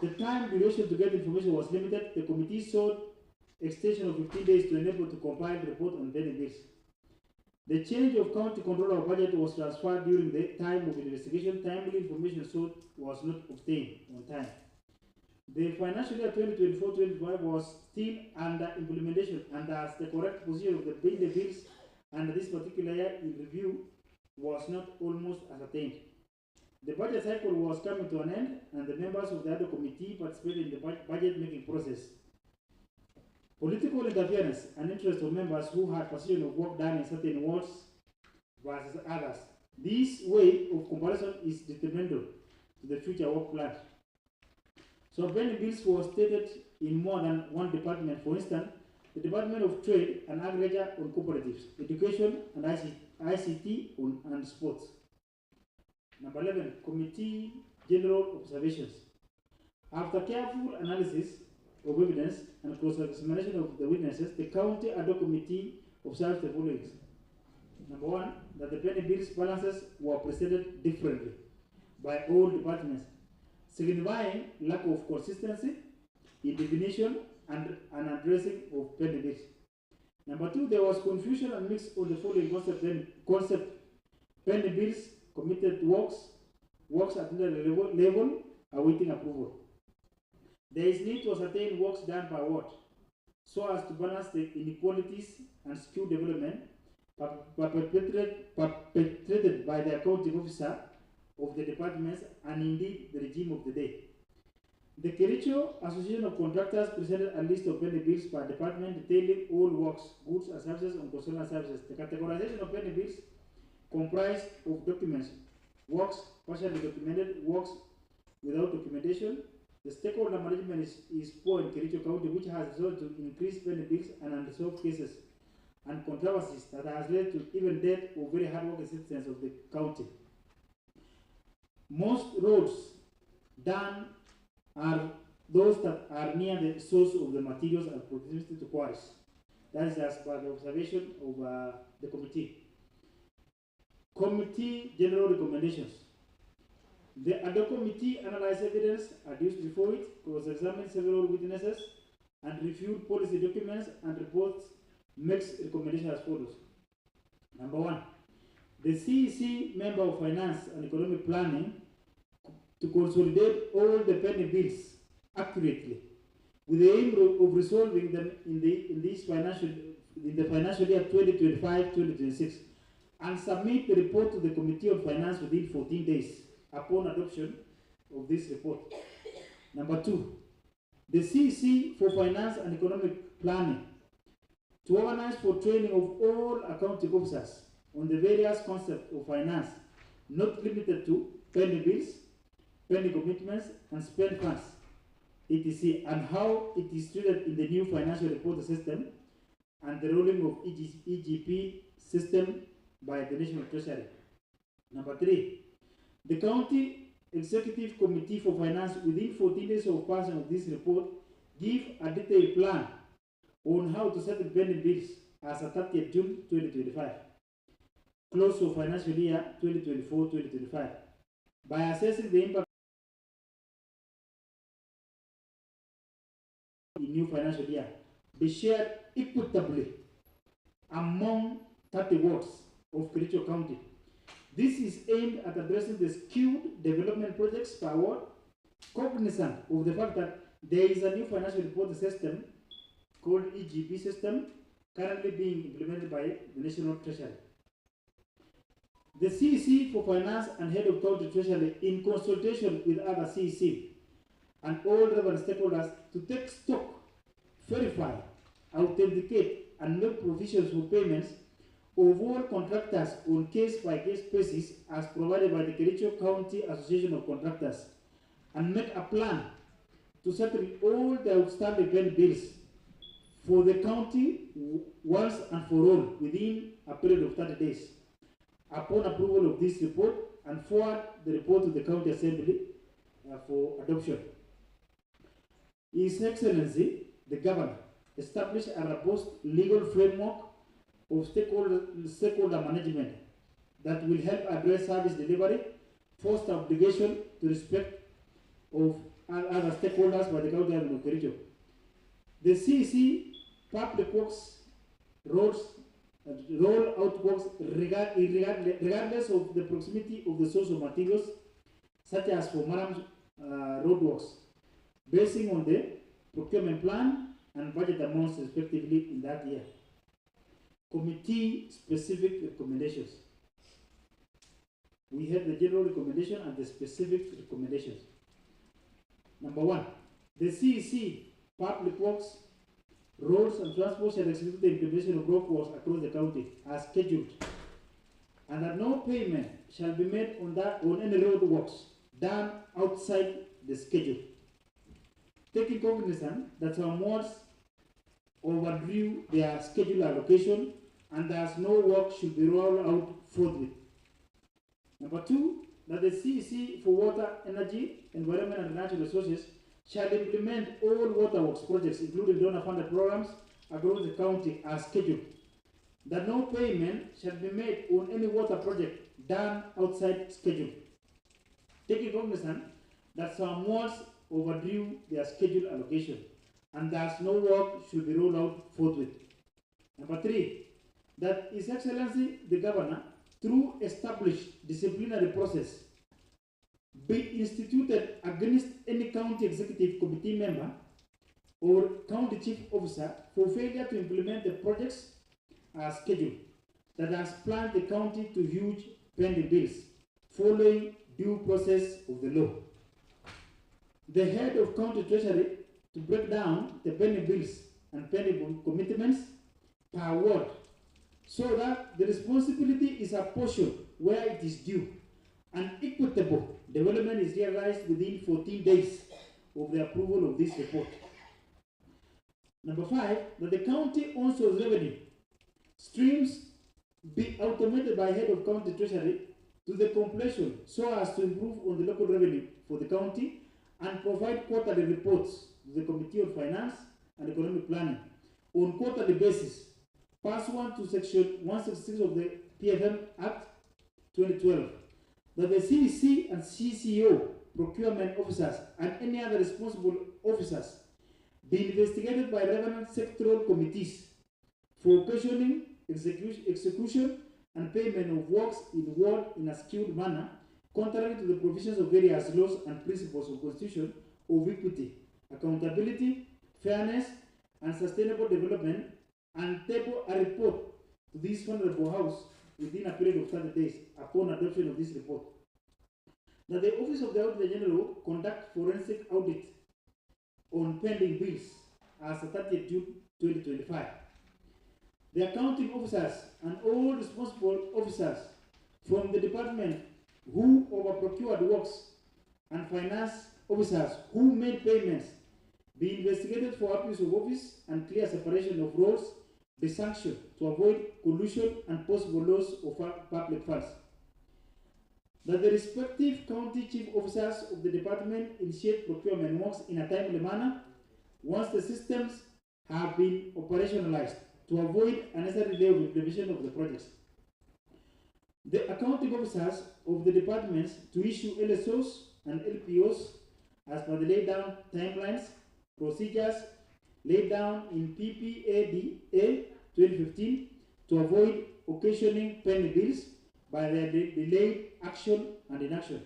The time duration to get information was limited. The committee sought extension of 15 days to enable to compile report on daily bills. The change of county controller budget was transferred during the time of investigation. Timely information sought was not obtained on time. The financial year 2024-25 was still under implementation, and as the correct position of the bills under this particular year in review was not almost ascertained. The budget cycle was coming to an end, and the members of the other committee participated in the budget making process. Political interference and interest of members who had position of work done in certain wards versus others. This way of comparison is detrimental to the future work plan. So when bills were stated in more than one department, for instance, the Department of Trade and Agriculture on cooperatives, education and ICT and sports. Number 11, committee general observations. After careful analysis of evidence and cross-examination of the witnesses, the county Ad-Hoc committee observed the following. Number 1, that the penny bills balances were presented differently by all departments, signifying lack of consistency in definition and addressing of penny bills. Number 2, there was confusion and mix on the following concept: penny bills, committed works at the level awaiting approval. There is need to ascertain works done by what, so as to balance the inequalities and skew development perpetrated by the accounting officer of the departments and indeed the regime of the day. The Kericho Association of Contractors presented a list of penny bills per department detailing all works, goods and services and consumer services. The categorization of penny bills comprised of documents, works partially documented, works without documentation. The stakeholder management is poor in Kericho County, which has resulted to increased penny bills and unresolved cases and controversies that has led to even death of very hardworking citizens of the county. Most roads done are those that are near the source of the materials and proximity to quarries. That is as per the observation of the committee. Committee general recommendations. The Ad-Hoc committee analyzed evidence adduced before it, cross-examined several witnesses, and reviewed policy documents and reports, makes recommendations as follows. Number 1, the CEC member of Finance and Economic Planning to consolidate all the penny bills accurately with the aim of resolving them in the financial year 2025-2026 and submit the report to the Committee on Finance within 14 days upon adoption of this report. Number 2, the CEC for Finance and Economic Planning to organize for training of all accounting officers on the various concepts of finance, not limited to penny bills, penny commitments, and spend funds, etc., and how it is treated in the new financial reporting system and the rolling of EGP system by the National Treasury. Number 3, the County Executive Committee for Finance within 14 days of passing of this report give a detailed plan on how to settle pending bills as at 30th June 2025, close of financial year 2024-2025, by assessing the impact in new financial year be shared equitably among 30 wards of Kericho County. This is aimed at addressing the skewed development projects per ward, cognizant of the fact that there is a new financial reporting system called EGP system currently being implemented by the National Treasury. The CEC for Finance and Head of County Treasury, in consultation with other CEC and all relevant stakeholders, to take stock, verify, authenticate, and make provisions for payments of all contractors on case-by-case basis as provided by the Kericho County Association of Contractors, and make a plan to settle all the outstanding payment bills for the county once and for all within a period of 30 days. Upon approval of this report, and forward the report to the County Assembly for adoption. His Excellency, the Governor, established a robust legal framework of stakeholder management that will help address service delivery, foster obligation to respect of other stakeholders by the County of Kericho. The CEC Public Works roads roll out works regardless of the proximity of the source of materials, such as for Maram's road works, basing on the procurement plan and budget amounts respectively in that year. Committee specific recommendations. We have the general recommendation and the specific recommendations. Number 1, the CEC Public Works, Roads and Transport shall execute the implementation of road works across the county as scheduled, and that no payment shall be made on any road works done outside the schedule. Taking cognizance that some wards overdrew their schedule allocation and thus no work should be rolled out forthwith. Number 2, that the CEC for Water, Energy, Environment and Natural Resources shall implement all waterworks projects, including donor-funded programs, across the county as scheduled. That no payment shall be made on any water project done outside schedule. Taking cognizance that some wards overdrew their scheduled allocation, and thus no work should be rolled out forthwith. Number 3, that His Excellency the Governor, through established disciplinary process, be instituted against any county executive committee member or county chief officer for failure to implement the projects as scheduled that has plunged the county to huge pending bills following due process of the law. The head of county treasury to break down the pending bills and pending commitments per ward, so that the responsibility is apportioned where it is due and equitable development is realized within 14 days of the approval of this report. Number 5, that the county also revenue streams be automated by head of county treasury to the completion so as to improve on the local revenue for the county and provide quarterly reports to the Committee on Finance and Economic Planning on quarterly basis, pursuant to Section 166 of the PFM Act 2012. That the CEC and CCO procurement officers and any other responsible officers be investigated by relevant sectoral committees for questioning, execution and payment of works in a skewed manner, contrary to the provisions of various laws and principles of Constitution of equity, accountability, fairness, and sustainable development, and table a report to this Honorable House within a period of 30 days upon adoption of this report. That the Office of the Auditor General conduct forensic audit on pending bills as of 30th June 2025. The accounting officers and all responsible officers from the department who overprocured works and finance officers who made payments be investigated for abuse of office and clear separation of roles be sanctioned to avoid collusion and possible loss of public funds. That the respective county chief officers of the department initiate procurement works in a timely manner once the systems have been operationalized to avoid unnecessary delay of implementation of the projects. The accounting officers of the departments to issue LSOs and LPOs as per the laid down timelines, procedures laid down in PPADA 2015 to avoid occasioning penny bills by their delayed action and inaction.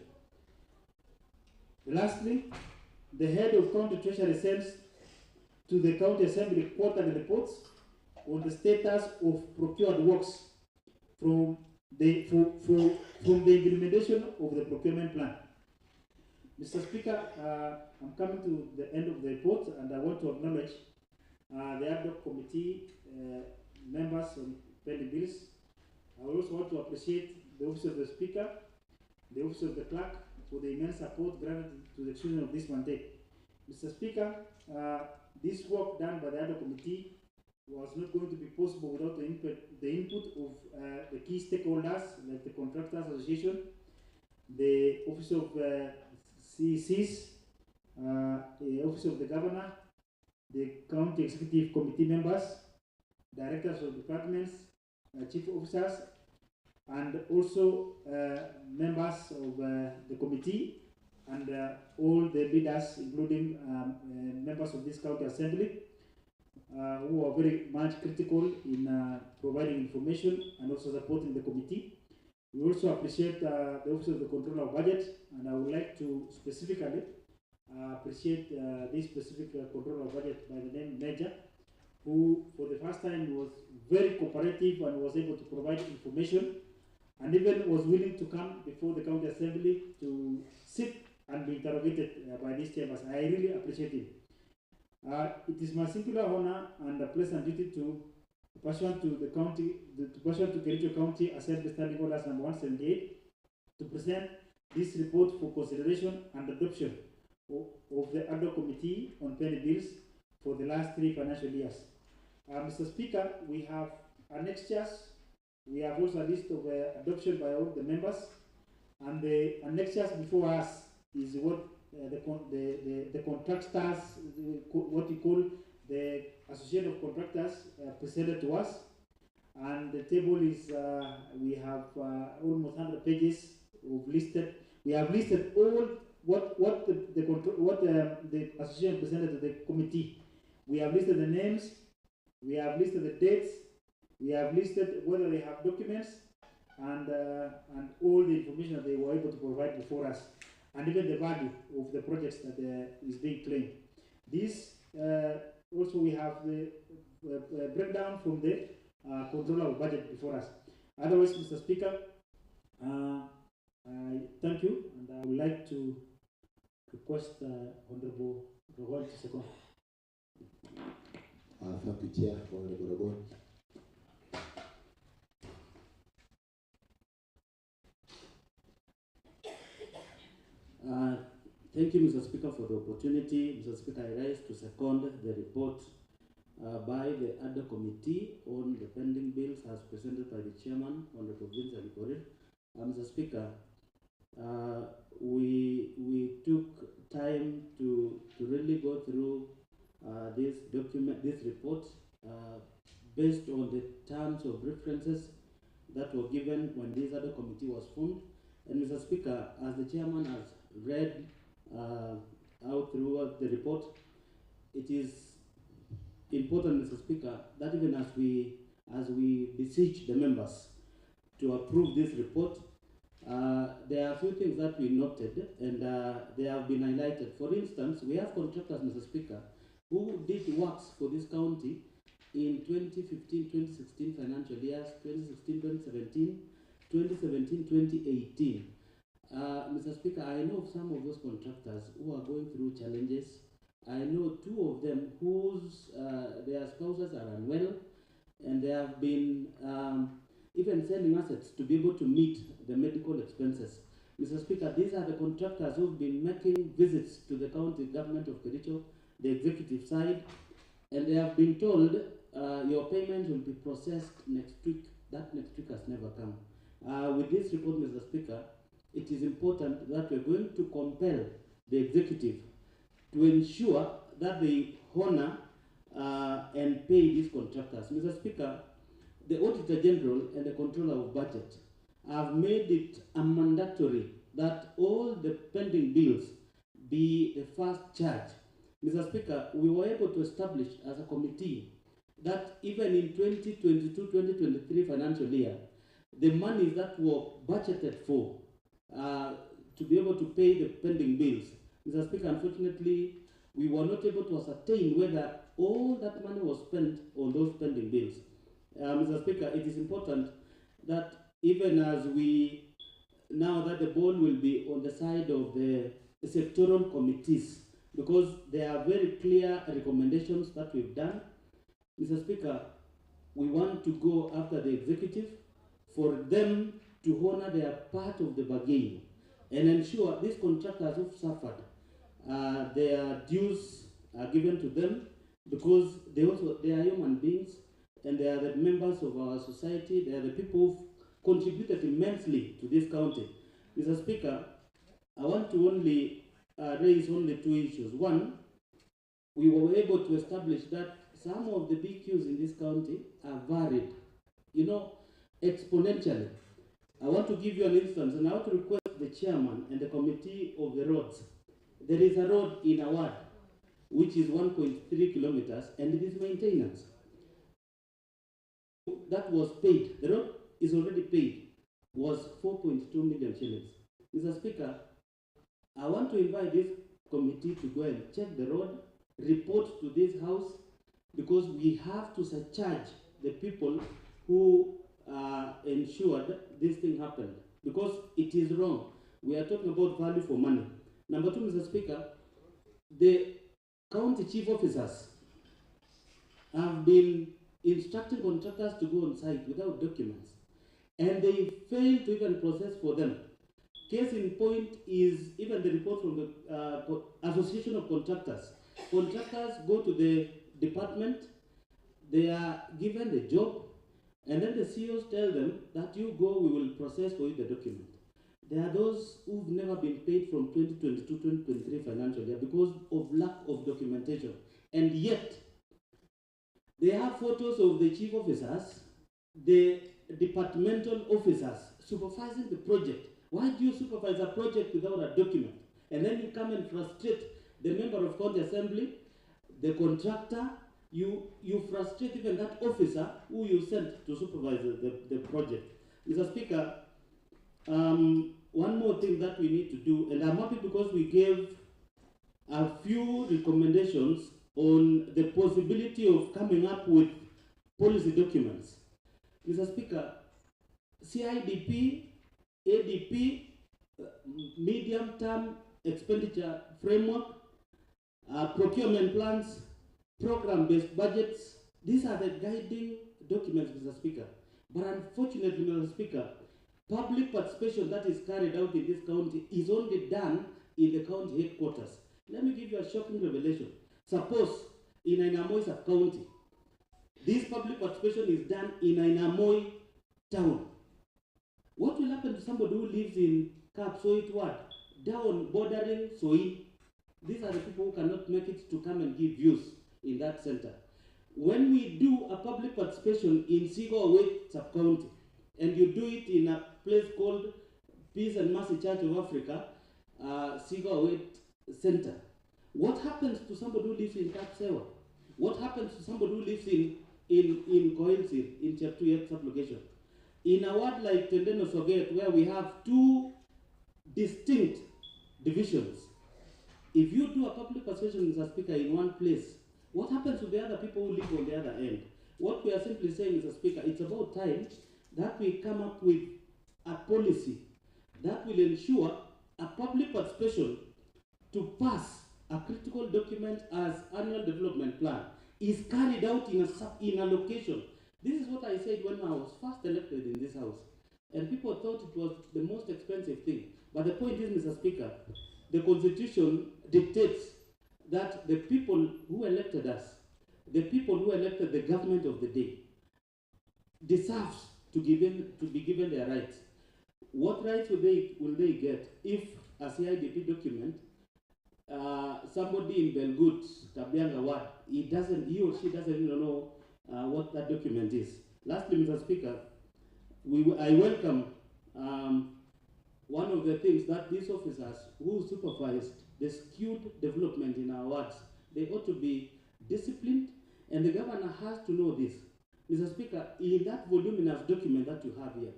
Lastly, the head of county treasury sends to the county assembly quarterly reports on the status of procured works from the implementation of the procurement plan. Mr. Speaker, I'm coming to the end of the report, and I want to acknowledge the Ad-Hoc committee members on pending bills. I also want to appreciate the Office of the Speaker, the Office of the Clerk, for the immense support granted to the execution of this mandate. Mr. Speaker, this work done by the Ad-Hoc committee was not going to be possible without the input of the key stakeholders like the Contractors Association, the Office of CECs, the Office of the Governor, the County Executive Committee members, directors of departments, chief officers, and also members of the committee, and all the leaders, including members of this county assembly, who are very much critical in providing information and also supporting the committee. We also appreciate the Office of the Controller of Budget, and I would like to specifically appreciate this specific Controller of Budget by the name Major, who for the first time was very cooperative and was able to provide information, and even was willing to come before the county assembly to sit and be interrogated by these chambers. I really appreciate it. It is my singular honor and a pleasant duty to pursuant to the county, pursuant to Kericho County Assembly Standing Orders number 178, to present this report for consideration and adoption of the Ad-Hoc Committee on Penny Bills for the last 3 financial years. Mr. Speaker, we have annexures. We have also a list of adoption by all the members, and the annexures before us is what the contractors, what we call the Association of Contractors, presented to us, and the table is we have almost 100 pages of listed. We have listed all what the association presented to the committee. We have listed the names, we have listed the dates, we have listed whether they have documents, and all the information that they were able to provide before us, and even the value of the projects that is being claimed. This also we have the breakdown from the controller of budget before us. Otherwise, Mr. Speaker, I thank you, and I would like to request Honorable Rowan to second. Thank you, Chair, Honorable Rowan. Thank you, Mr. Speaker, for the opportunity. Mr. Speaker, I rise to second the report by the Ad-Hoc Committee on the pending bills as presented by the Chairman, Honorable Vincent Korir. Mr. Speaker, we took time to really go through this report based on the terms of references that were given when this Ad-Hoc Committee was formed. And Mr. Speaker, as the Chairman has read out throughout the report, it is important, Mr. Speaker, that even as we beseech the members to approve this report, there are a few things that we noted, and they have been highlighted. For instance, we have contractors, Mr. Speaker, who did works for this county in 2015-2016 financial years, 2016-2017, 2017-2018. Mr. Speaker, I know of some of those contractors who are going through challenges. I know 2 of them whose their spouses are unwell, and they have been even selling assets to be able to meet the medical expenses. Mr. Speaker, these are the contractors who've been making visits to the county government of Kericho, the executive side, and they have been told your payment will be processed next week. That next week has never come. With this report, Mr. Speaker, it is important that we're going to compel the executive to ensure that they honor and pay these contractors. Mr. Speaker, the Auditor General and the Controller of Budget have made it a mandatory that all the pending bills be the first charge. Mr. Speaker, we were able to establish as a committee that even in 2022-2023 financial year, the monies that were budgeted for to be able to pay the pending bills, Mr. Speaker, unfortunately, we were not able to ascertain whether all that money was spent on those pending bills. Mr. Speaker, it is important that even as we, now that the ball will be on the side of the sectoral committees, because there are very clear recommendations that we've done. Mr. Speaker, we want to go after the executive for them to honor their part of the bargain and ensure these contractors who've suffered, their dues are given to them, because they are human beings and they are the members of our society. They are the people who've contributed immensely to this county. Mr. Speaker, I want to only raise only two issues. One, we were able to establish that some of the BQs in this county are varied, exponentially. I want to give you an instance, and I want to request the chairman and the committee of the roads. There is a road in Awad, which is 1.3 kilometers, and it is maintenance. That was paid, the road is already paid, was 4.2 million shillings. Mr. Speaker, I want to invite this committee to go and check the road, report to this house, because we have to surcharge the people who ensured this thing happened, because it is wrong. We are talking about value for money. Number two, Mr. Speaker, the county chief officers have been instructing contractors to go on site without documents, and they fail to even process for them. Case in point is even the report from the Association of Contractors. Contractors go to the department, they are given the job, and then the CEOs tell them that you go, we will process for you the document. There are those who've never been paid from 2022-2023 financial year because of lack of documentation. And yet, they have photos of the chief officers, the departmental officers supervising the project. Why do you supervise a project without a document? And then you come and frustrate the member of county assembly, the contractor, you frustrate even that officer who you sent to supervise the project. Mr. Speaker, one more thing that we need to do, and I'm happy because we gave a few recommendations on the possibility of coming up with policy documents. Mr. Speaker, CIDP, ADP, medium-term expenditure framework, procurement plans, program-based budgets, these are the guiding documents, Mr. Speaker. But unfortunately, Mr. Speaker, public participation that is carried out in this county is only done in the county headquarters. Let me give you a shocking revelation. Suppose in Ainamoi sub-county, this public participation is done in Ainamoi town. What will happen to somebody who lives in Kapsoit Ward, down bordering Soi? These are the people who cannot make it to come and give views in that center. When we do a public participation in Sigawet sub-county, and you do it in a place called Peace and Mercy Church of Africa, Sigawet Center, what happens to somebody who lives in Kapsewa? What happens to somebody who lives in Koilsil, in Cheptuyet sub-location? In a ward like Tendeno Soget, where we have two distinct divisions, if you do a public participation, Mr. Speaker, in one place, what happens to the other people who live on the other end? What we are simply saying, Mr. Speaker, it's about time that we come up with a policy that will ensure a public participation to pass a critical document as annual development plan is carried out in a location. This is what I said when I was first elected in this house. And people thought it was the most expensive thing. But the point is, Mr. Speaker, the Constitution dictates that the people who elected us, the people who elected the government of the day deserves to be given their rights. What rights will they get if a CIDP document, somebody in Belgut, Kabianga Ward, he or she doesn't even know what that document is. Lastly, Mr. Speaker, I welcome one of the things that these officers who supervised the skewed development in our wards, they ought to be disciplined, and the governor has to know this. Mr. Speaker, in that voluminous document that you have here,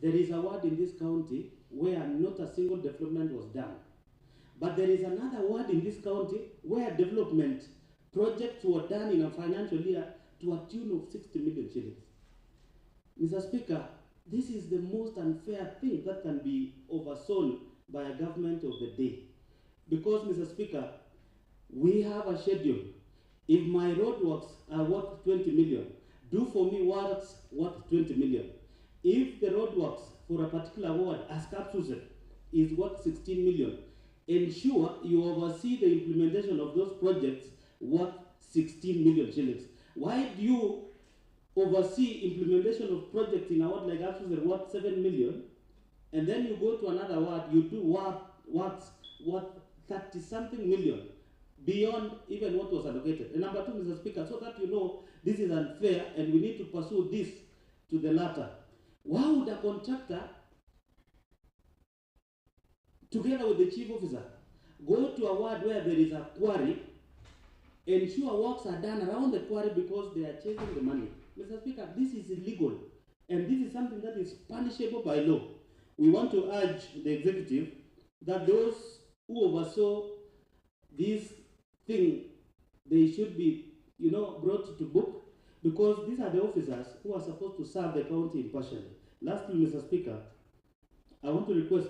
there is a ward in this county where not a single development was done. But there is another ward in this county where development projects were done in a financial year to a tune of 60 million shillings. Mr. Speaker, this is the most unfair thing that can be overseen by a government of the day. Because, Mr. Speaker, we have a schedule. If my roadworks are worth 20 million, do for me works worth 20 million. If the roadworks for a particular ward, as Kapsuse, is worth 16 million, ensure you oversee the implementation of those projects worth 16 million shillings. Why do you oversee implementation of projects in a ward like Kapsuse worth 7 million, and then you go to another ward, you do works worth 30-something million, beyond even what was allocated? And number two, Mr. Speaker, so that you know this is unfair and we need to pursue this to the latter. Why would a contractor, together with the chief officer, go to a ward where there is a quarry, ensure works are done around the quarry because they are chasing the money? Mr. Speaker, this is illegal, and this is something that is punishable by law. We want to urge the executive that those who oversaw this thing, they should be, brought to book, because these are the officers who are supposed to serve the county impartially. Lastly, Mr. Speaker, I want to request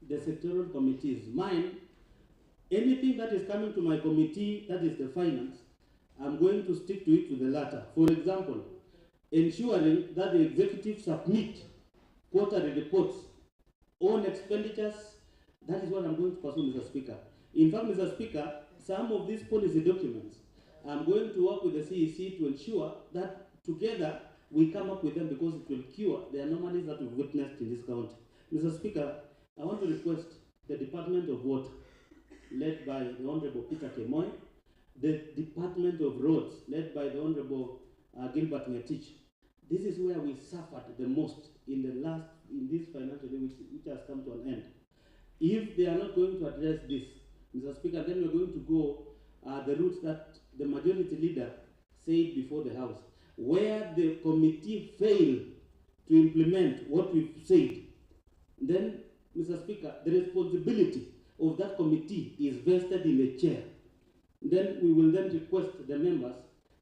the sectoral committees, mine, anything that is coming to my committee, that is the finance, I'm going to stick to it to the latter. For example, ensuring that the executive submit quarterly reports on expenditures. That is what I'm going to pursue, Mr. Speaker. In fact, Mr. Speaker, some of these policy documents, I'm going to work with the CEC to ensure that together we come up with them, because it will cure the anomalies that we've witnessed in this county. Mr. Speaker, I want to request the Department of Water, led by the Honorable Peter Kemoy, the Department of Roads, led by the Honorable Gilbert Ngetich. This is where we suffered the most in this financial year, which has come to an end. If they are not going to address this, Mr. Speaker, then we're going to go the route that the majority leader said before the House, where the committee failed to implement what we've said. Then, Mr. Speaker, the responsibility of that committee is vested in the chair. Then we will then request the members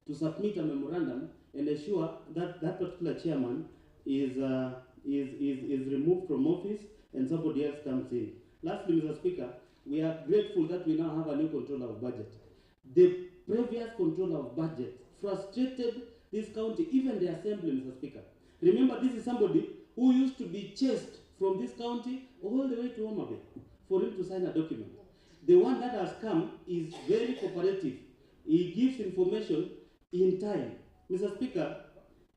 to submit a memorandum and ensure that that particular chairman is removed from office and somebody else comes in. Lastly, Mr. Speaker, we are grateful that we now have a new controller of budget. The previous controller of budget frustrated this county, even the assembly, Mr. Speaker. Remember, this is somebody who used to be chased from this county all the way to Homa Bay for him to sign a document. The one that has come is very cooperative. He gives information in time. Mr. Speaker,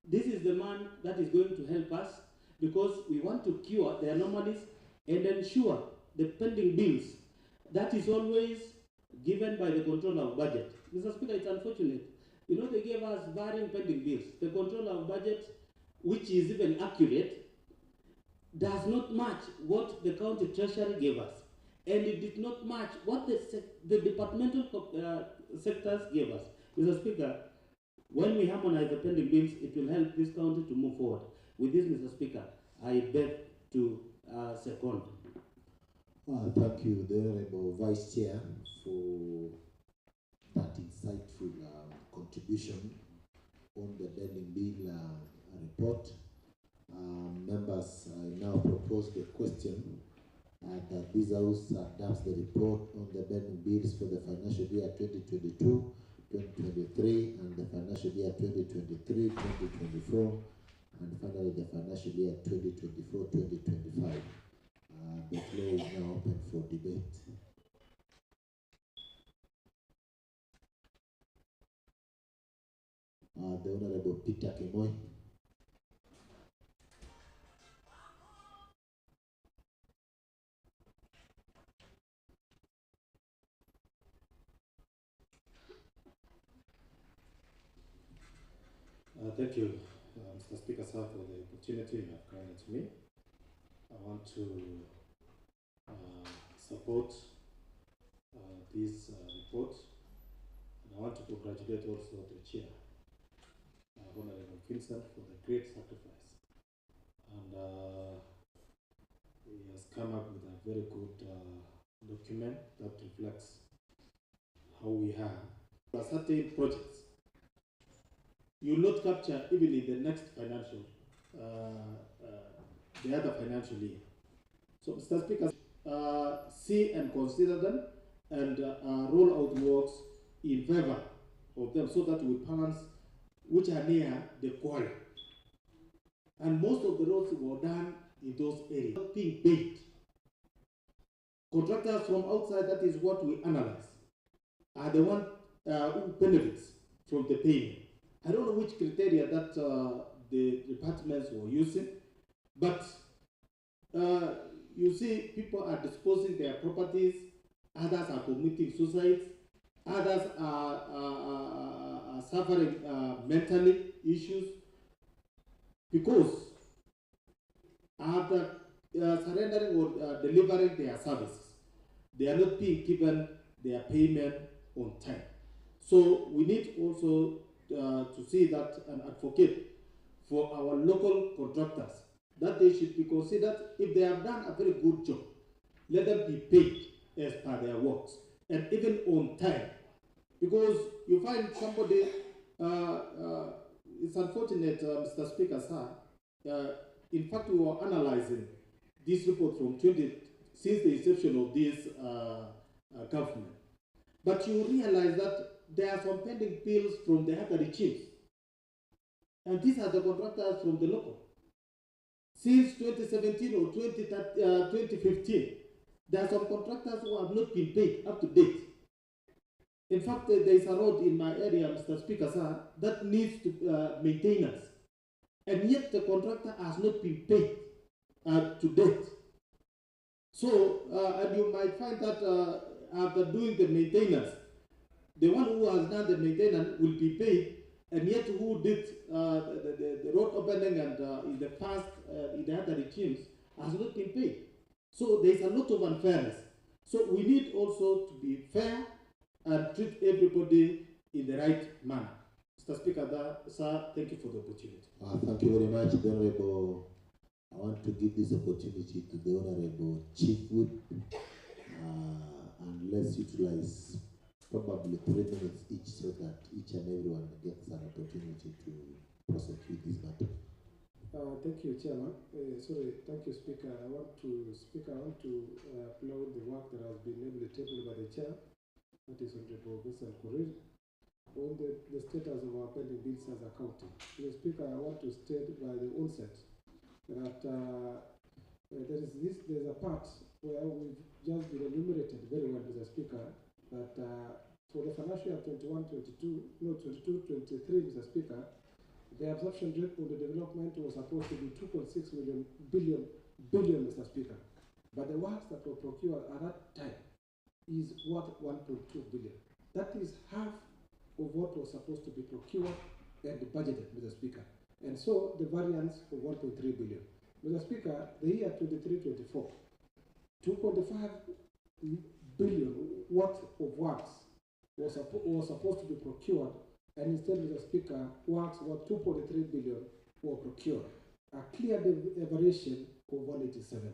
this is the man that is going to help us, because we want to cure the anomalies and ensure the pending bills that is always given by the controller of budget. Mr. Speaker, it's unfortunate. They gave us varying pending bills. The controller of budget, which is even accurate, does not match what the county treasury gave us. And it did not match what the departmental sectors gave us. Mr. Speaker, when we harmonize the pending bills, it will help this county to move forward. With this, Mr. Speaker, I beg to second. Thank you, the Honorable Vice Chair, for that insightful contribution on the pending bill report. Members, I now propose the question that this House adopts the report on the pending bills for the financial year 2022, 2023, and the financial year 2023, 2024, and finally the financial year 2024, 2025. The floor is now open for debate. the Honorable Peter Kemoy. Thank you, Mr. Speaker, sir, for the opportunity you have granted to me. I want to support this report, and I want to congratulate also the chair, Honorable Vincent, for the great sacrifice. And he has come up with a very good document that reflects how we have certain projects you will not capture even in the next financial, the other financial year. So, Mr. Speaker, see and consider them and roll out works in favor of them so that we balance which are near the quarry. And most of the roads were done in those areas, not being paid. Contractors from outside, that is what we analyze, are the one who benefits from the payment. I don't know which criteria that the departments were using, but you see people are disposing their properties, others are committing suicides, others are suffering mentally issues because after surrendering or delivering their services, they are not being given their payment on time. So we need also to see that and advocate for our local contractors that they should be considered, if they have done a very good job, let them be paid as per their works and even on time. Because you find somebody, it's unfortunate, Mr. Speaker, sir, in fact we were analyzing this report from since the inception of this government. But you realize that there are some pending bills from the other regimes. And these are the contractors from the local. Since 2017 or 2015, there are some contractors who have not been paid up to date. In fact, there is a road in my area, Mr. Speaker, sir, that needs maintenance. And yet the contractor has not been paid to date. So, and you might find that after doing the maintenance, the one who has done the maintenance will be paid, and yet who did the road opening and in the past, in the other regimes, has not been paid. So there is a lot of unfairness. So we need also to be fair and treat everybody in the right manner. Mr. Speaker, sir, thank you for the opportunity. Thank you very much, the Honorable. I want to give this opportunity to the Honorable Chief Whip, and let's utilize probably 3 minutes each so that each and everyone gets an opportunity to prosecute this matter. Thank you, Chairman. Thank you, Speaker. I want to applaud the work that has been ably tabled by the Chair, that is Honorable Vincent Korir, on the status of our pending bills as accounting. Mr. Speaker, I want to state by the onset that there's a part where we've just been enumerated very well, Mr. Speaker, that for the financial year 22-23, Mr. Speaker, the absorption rate for the development was supposed to be 2.6 billion, Mr. Speaker. But the works that were procured at that time is worth 1.2 billion. That is half of what was supposed to be procured and budgeted, Mr. Speaker. And so the variance of 1.3 billion. Mr. Speaker, the year 23-24, 2.5 billion worth of works was supposed to be procured, and instead, Mr. Speaker, works worth 2.3 billion were procured. A clear variation of 187.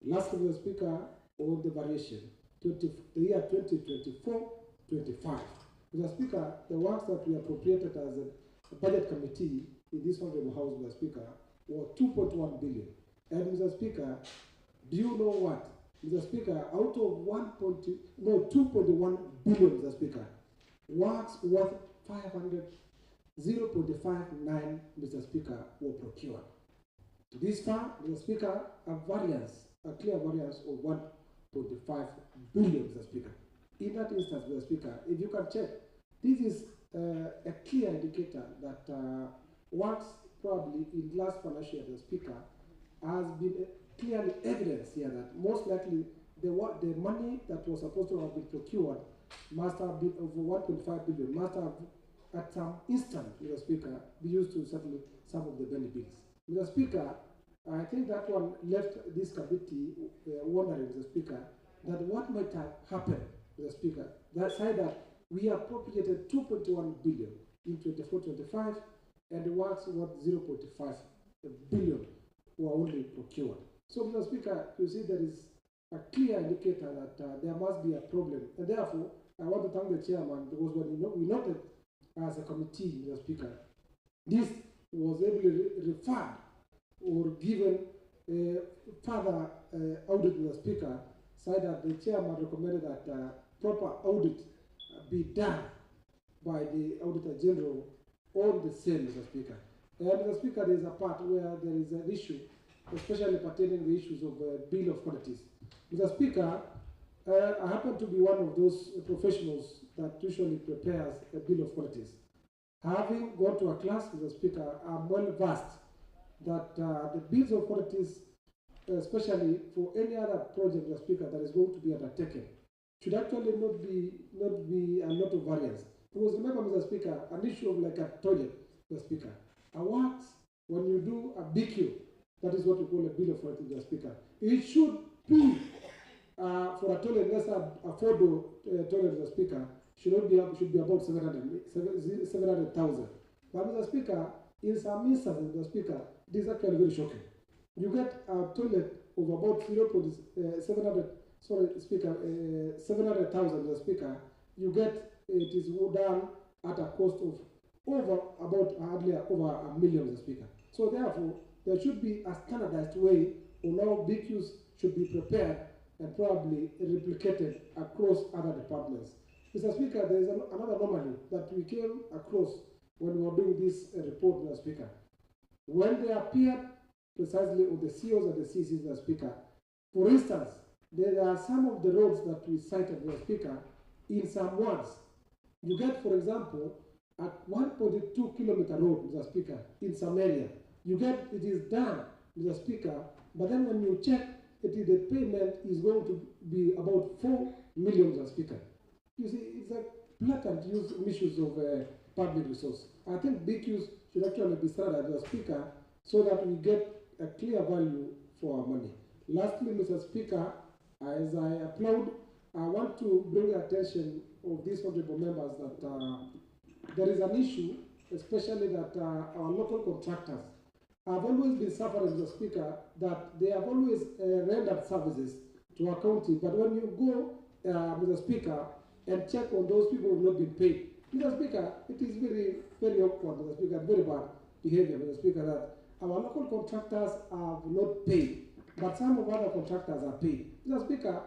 Last, Mr. Speaker, on the variation, the year 2024-25. Mr. Speaker, the works that we appropriated as a budget committee in this honorable house, Mr. Speaker, were 2.1 billion. And Mr. Speaker, do you know what? Mr. Speaker, out of 2.1 billion, Mr. Speaker, works worth 0.59, Mr. Speaker, were procured. To this far, Mr. Speaker, a clear variance of 1.5 billion, Mr. Speaker. In that instance, Mr. Speaker, if you can check, this is a clear indicator that works probably in last financial year, the Speaker, has been clearly evidence here that most likely the money that was supposed to have been procured must have been over 1.5 billion, must have at some instant, Mr. Speaker, be used to settle some of the belly bills. Mr. Speaker, I think that one left this committee wondering, Mr. Speaker, that what might have happened, Mr. Speaker, that side that we appropriated 2.1 billion in 24-25 and the works worth 0.5 billion were only procured. So, Mr. Speaker, you see there is a clear indicator that there must be a problem. And therefore, I want to thank the chairman because when we noted as a committee, Mr. Speaker, this was able to referred or given further audit, Mr. Speaker, said that the chairman recommended that proper audit be done by the Auditor General on the same, Mr. Speaker. And Mr. Speaker, there is a part where there is an issue, especially pertaining to the issues of bill of quantities. Mr. Speaker, I happen to be one of those professionals that usually prepares a bill of quantities. Having gone to a class, Mr. Speaker, I'm well versed that the bills of quantities, especially for any other project, Mr. Speaker, that is going to be undertaken, should actually not be a lot of variance. Because remember, Mr. Speaker, an issue of like a toilet, Mr. Speaker, a works when you do a BQ, that is what we call a bill of quantities, Mr. Speaker. It should be for a toilet, let's say a four-door toilet, Mr. Speaker, should be about 700,000. But Mr. Speaker, in some instances, Mr. Speaker, it is actually very shocking. You get a toilet of about 700,000, Mr. Speaker. You get it is done at a cost of over $1 million, Mr. Speaker. So therefore, there should be a standardized way on how BQs should be prepared and probably replicated across other departments. Mr. Speaker, there is another anomaly that we came across when we were doing this report, Mr. Speaker. When they appeared precisely on the COs and the CCs, Mr. Speaker, for instance, there are some of the roads that we cited, Mr. Speaker, in some words. You get, for example, a 1.2 kilometer road, Mr. Speaker, in some area. You get it is done, Mr. Speaker, but then when you check, the payment is going to be about 4 million, Mr. Speaker. You see, it's a blatant misuse of public resource. I think BQs should actually be standardized, Mr. Speaker, so that we get a clear value for our money. Lastly, Mr. Speaker, as I applaud, I want to bring the attention of these honorable members that there is an issue, especially that our local contractors have always been suffering, Mr. Speaker, that they have always rendered services to our county, but when you go, Mr. Speaker, and check on those people who have not been paid, Mr. Speaker, it is very, very awkward, Mr. Speaker, very bad behavior, Mr. Speaker, that our local contractors have not paid, but some of other contractors are paid. Mr. Speaker,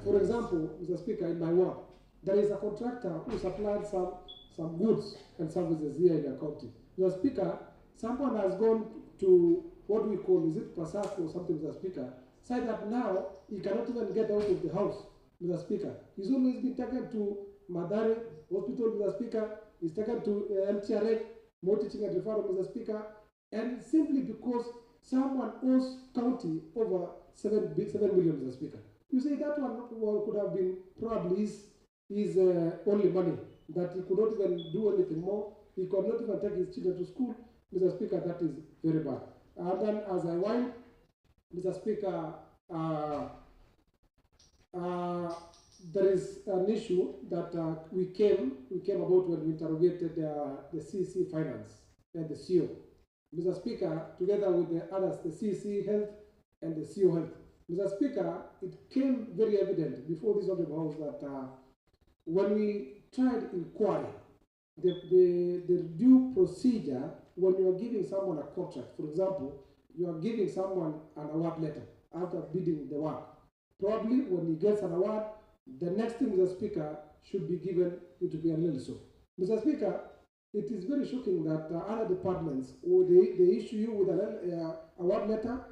for example, Mr. Speaker, in my work, there is a contractor who supplied some goods and services here in the county. Mr. Speaker, someone has gone to what we call, is it Pasako or something, Mr. Speaker, said that now he cannot even get out of the house, Mr. Speaker. He's always been taken to Madare Hospital, Mr. Speaker. He's taken to MTRA, more teaching and referral, Mr. Speaker. And simply because someone owes county over 7 million, Mr. Speaker. You see, that one could have been probably his only money, that he could not even do anything more. He could not even take his children to school. Mr. Speaker, that is very bad. And then as I wind, Mr. Speaker, there is an issue that we came about when we interrogated the CC Finance and the CO. Mr. Speaker, together with the others, the CC Health and the CO Health. Mr. Speaker, it came very evident before this honorable house that when we tried inquiry, the due procedure when you are giving someone a contract, for example, you are giving someone an award letter after bidding the work. Probably when he gets an award, the next thing, Mr. Speaker, should be given to be a little so. Mr. Speaker, it is very shocking that other departments, or they issue you with an award letter,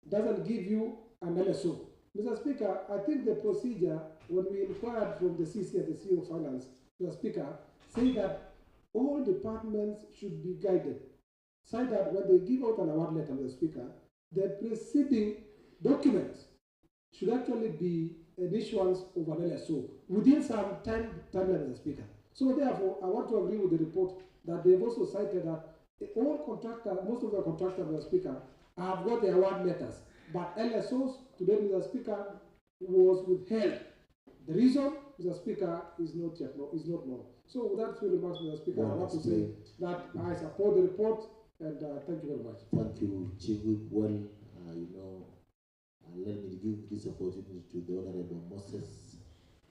doesn't give you an LSO. Mr. Speaker, I think the procedure, when we inquired from the CC and the CEO Finance, Mr. Speaker, say that all departments should be guided. Say that when they give out an award letter, Mr. Speaker, the preceding documents should actually be an issuance of an LSO within some timeline, Mr. Speaker. So therefore, I want to agree with the report that they've also cited that all contractors, most of the contractors, Mr. Speaker, have got the award letters, but LSOs today, Mr. Speaker, was withheld. The reason, Mr. Speaker, is not yet known. So with that few remarks, Mr. Speaker, I want to say that I support the report and thank you very much. Thank you, Chief Whip. Well, let me give this opportunity to the Honorable Moses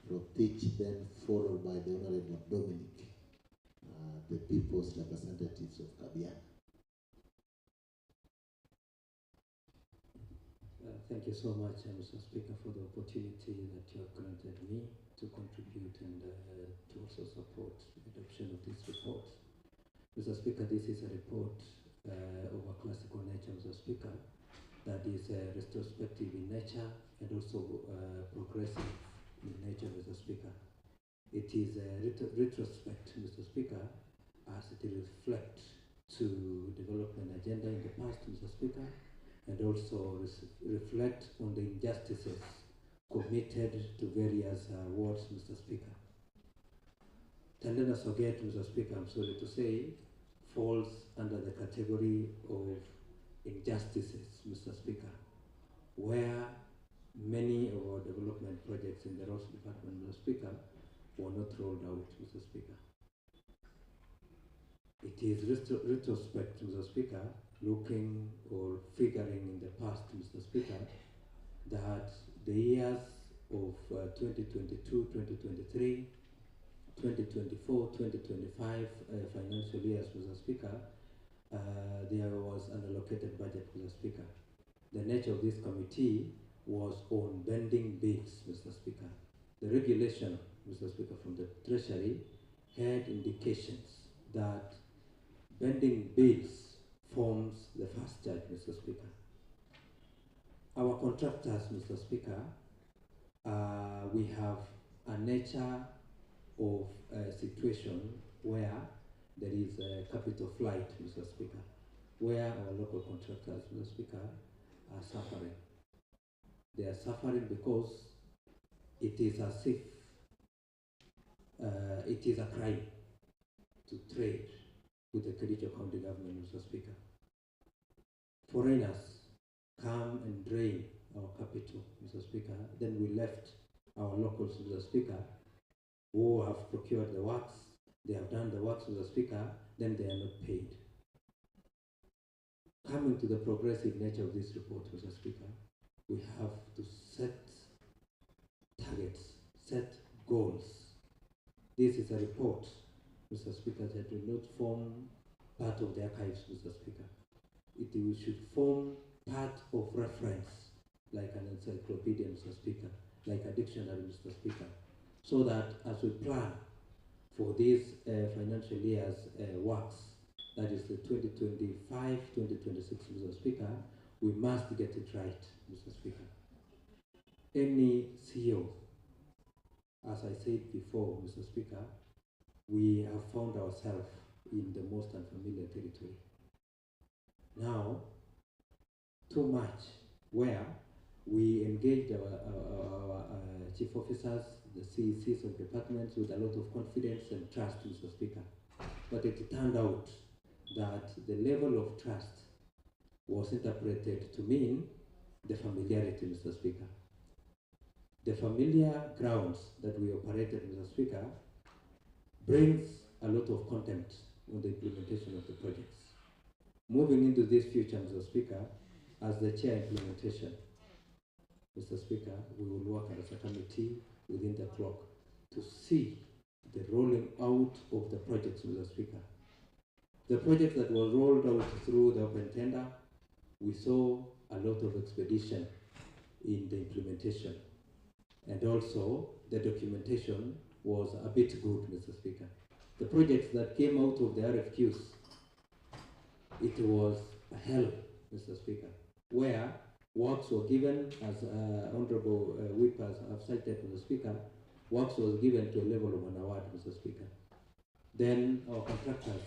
Rotich, then followed by the Honorable Dominic, the people's representatives of Kabian. Thank you so much, Mr. Speaker, for the opportunity that you have granted me to contribute and to also support the adoption of this report. Mr. Speaker, this is a report of a classical nature, Mr. Speaker, that is retrospective in nature and also progressive in nature, Mr. Speaker. It is a retrospect, Mr. Speaker, as it reflects to development agenda in the past, Mr. Speaker, and also reflect on the injustices committed to various wards, Mr. Speaker. Tenderness Soget, Mr. Speaker, I'm sorry to say, falls under the category of injustices, Mr. Speaker, where many of our development projects in the Roads Department, Mr. Speaker, were not rolled out, Mr. Speaker. It is retrospect, Mr. Speaker, looking or figuring in the past, Mr. Speaker, that the years of 2022, 2023, 2024, 2025 financial years, Mr. Speaker, there was an allocated budget, Mr. Speaker. The nature of this committee was on bending bills, Mr. Speaker. The regulation, Mr. Speaker, from the Treasury had indications that bending bills forms the first charge, Mr. Speaker. Our contractors, Mr. Speaker, we have a nature of a situation where there is a capital flight, Mr. Speaker, where our local contractors, Mr. Speaker, are suffering. They are suffering because it is as if it is a crime to trade with the Kericho County government, Mr. Speaker. Foreigners come and drain our capital, Mr. Speaker. Then we left our locals, Mr. Speaker, who have procured the works. They have done the works, Mr. Speaker, then they are not paid. Coming to the progressive nature of this report, Mr. Speaker, we have to set targets, set goals. This is a report, Mr. Speaker, that will not form part of the archives, Mr. Speaker. It should form part of reference, like an encyclopedia, Mr. Speaker, like a dictionary, Mr. Speaker, so that as we plan for these financial year's works, that is the 2025-2026, Mr. Speaker, we must get it right, Mr. Speaker. Any CEO, as I said before, Mr. Speaker, we have found ourselves in the most unfamiliar territory. Now, too much, where we engaged our chief officers, the CECs of departments with a lot of confidence and trust, Mr. Speaker. But it turned out that the level of trust was interpreted to mean the familiarity, Mr. Speaker. The familiar grounds that we operated, Mr. Speaker, brings a lot of contempt on the implementation of the projects. Moving into this future, Mr. Speaker, as the chair implementation, Mr. Speaker, we will work as a committee within the clock to see the rolling out of the projects, Mr. Speaker. The projects that were rolled out through the open tender, we saw a lot of expedition in the implementation. And also, the documentation was a bit good, Mr. Speaker. The projects that came out of the RFQs, it was a hell, Mr. Speaker, where works were given, as Honorable Whippers have cited, Mr. Speaker, works was given to a level of an award, Mr. Speaker. Then our contractors,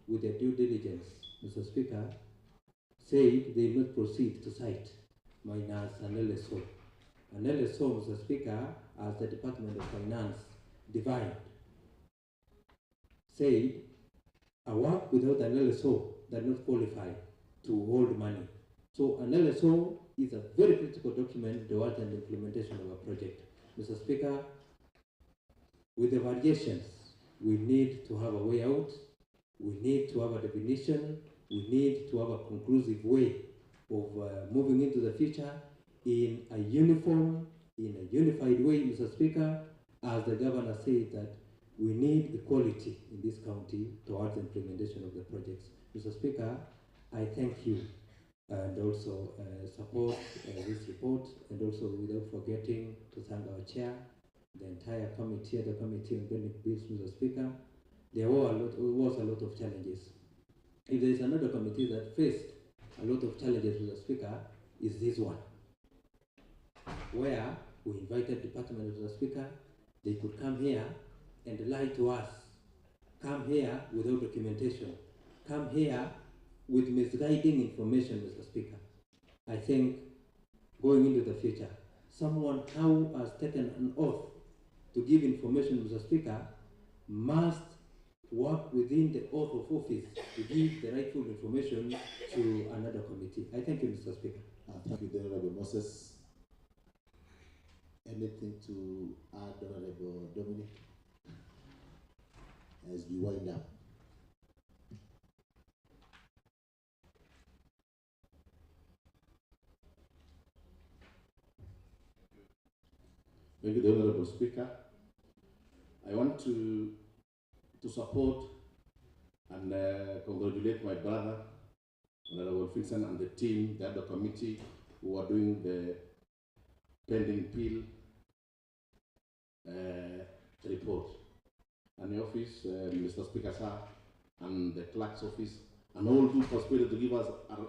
with their due diligence, Mr. Speaker, said they will not proceed to site minus an LSO. An LSO, Mr. Speaker, as the Department of Finance divined, said a work without an LSO does not qualify to hold money. So an LSO is a very critical document towards an implementation of a project. Mr. Speaker, with the variations, we need to have a way out, we need to have a definition, we need to have a conclusive way of moving into the future in a uniform, in a unified way, Mr. Speaker, as the governor said that we need equality in this county towards the implementation of the projects. Mr. Speaker, I thank you and also support this report, and also without forgetting to thank our chair, the entire committee, the committee on pending bills, Mr. Speaker. There was a lot of challenges. If there is another committee that faced a lot of challenges, Mr. Speaker, is this one, where we invited Department, Mr. Speaker, they could come here and lie to us, come here without documentation, come here with misguiding information, Mr. Speaker. I think going into the future, someone who has taken an oath to give information, Mr. Speaker, must work within the oath of office to give the rightful information to another committee. I thank you, Mr. Speaker. Thank you, Honorable Moses. Anything to add, Honorable Dominic, as we wind up? Thank you, the Honorable Speaker. I want to support and congratulate my brother, Honorable Vincent, and the team, the other committee who are doing the pending bill report. And the office, Mr. Speaker, sir, and the clerk's office, and all who participated to give us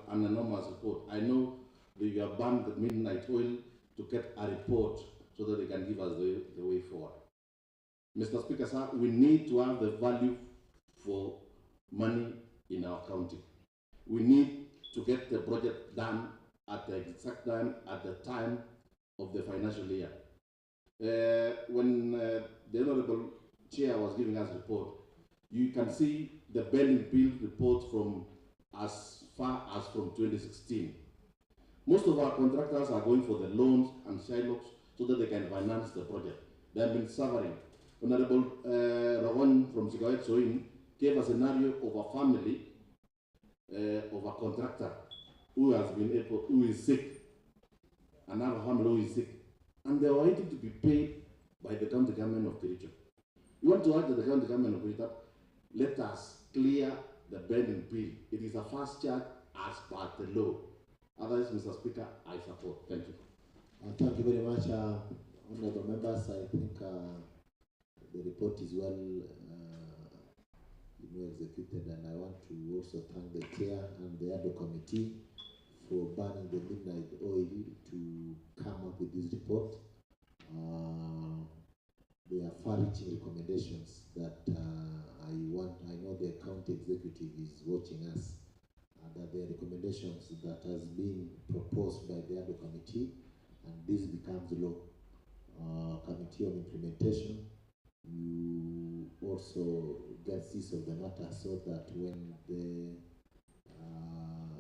an enormous report. I know that you have burned the midnight oil to get a report so that they can give us the way forward. Mr. Speaker, sir, we need to have the value for money in our county. We need to get the project done at the exact time, at the time of the financial year. When the Honorable Chair was giving us a report, you can see the pending bill report from as far as from 2016. Most of our contractors are going for the loans and Shylocks so that they can finance the project. They have been suffering. Honorable Rawan from Sigawet Soin gave a scenario of a family of a contractor who has been able, who is sick, another family who is sick, and they are waiting to be paid by the county government of Kericho. We want to urge the county government of Kericho, let us clear the pending bill. It is a fast track as per the law. Otherwise, Mr. Speaker, I support. Thank you. Thank you very much, honorable members. I think the report is well executed, and I want to also thank the chair and the other committee for burning the midnight oil to come up with this report. They are far-reaching recommendations that I know the county executive is watching us, and that the recommendations that has been proposed by the other committee, and this becomes law. Committee on implementation, you also get this of the matter so that when the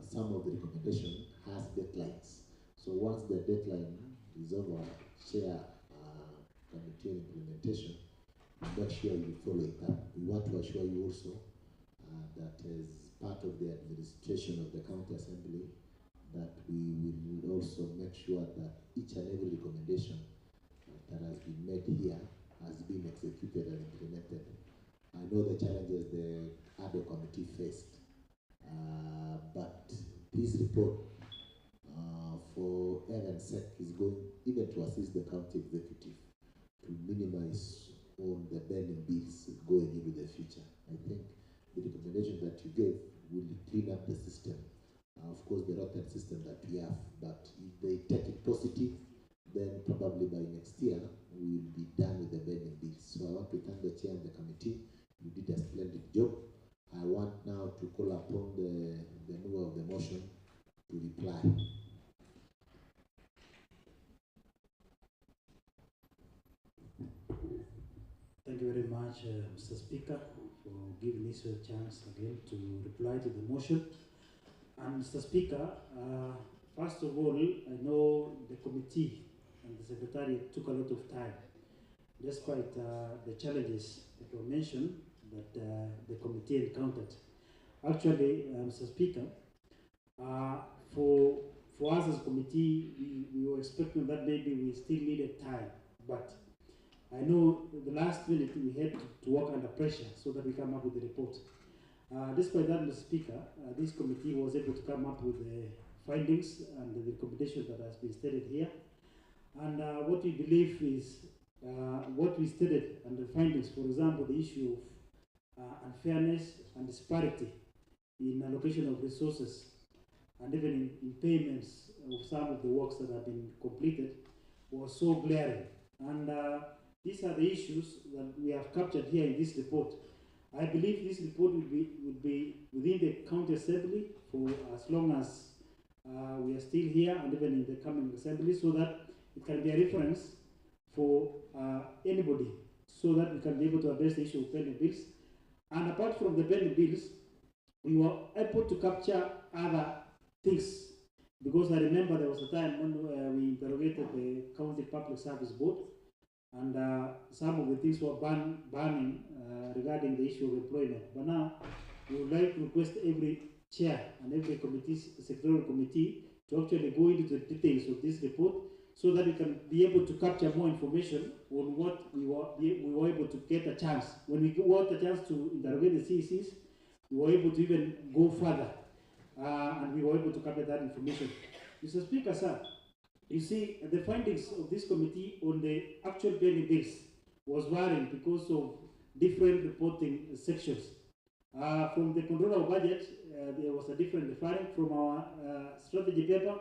some of the recommendation has deadlines. So once the deadline is over, chair committee on implementation, make sure you follow it up. We want to assure you also that as part of the administration of the county assembly, that we will also make sure that each and every recommendation that has been made here has been executed and implemented. I know the challenges the Ad-Hoc committee faced, but this report, for heaven's sake, is going even to assist the county executive to minimize all the burning bills going into the future. I think the recommendation that you gave will clean up the system. Of course, the rotten system that we have, but if they take it positive, then probably by next year we will be done with the pending bills. So I want to thank the chair and the committee. You did a splendid job. I want now to call upon the mover of the motion to reply. Thank you very much, Mr. Speaker, for giving us a chance again to reply to the motion. And Mr. Speaker, first of all, I know the committee and the Secretariat took a lot of time, despite the challenges that were mentioned that the committee encountered. Actually, Mr. Speaker, for us as a committee, we were expecting that maybe we still needed time, but I know the last minute we had to work under pressure so that we come up with the report. Despite that, Mr. Speaker, this committee was able to come up with the findings and the recommendation that has been stated here. And what we believe is what we stated and the findings, for example, the issue of unfairness and disparity in allocation of resources and even in payments of some of the works that have been completed was so glaring. And these are the issues that we have captured here in this report. I believe this report would be within the county assembly for as long as we are still here and even in the coming assembly, so that it can be a reference for anybody, so that we can be able to address the issue of pending bills. And apart from the pending bills, we were able to capture other things, because I remember there was a time when we interrogated the County Public Service Board, and some of the things were burning regarding the issue of employment. But now we would like to request every chair and every secretarial committee to actually go into the details of this report, so that we can be able to capture more information on what we were able to get a chance. When we got a chance to interrogate the CECs, we were able to even go further, and we were able to capture that information. Mr. Speaker, sir, you see, the findings of this committee on the actual pending bills was varying because of different reporting sections. From the controller of budget, there was a different referring from our strategy paper,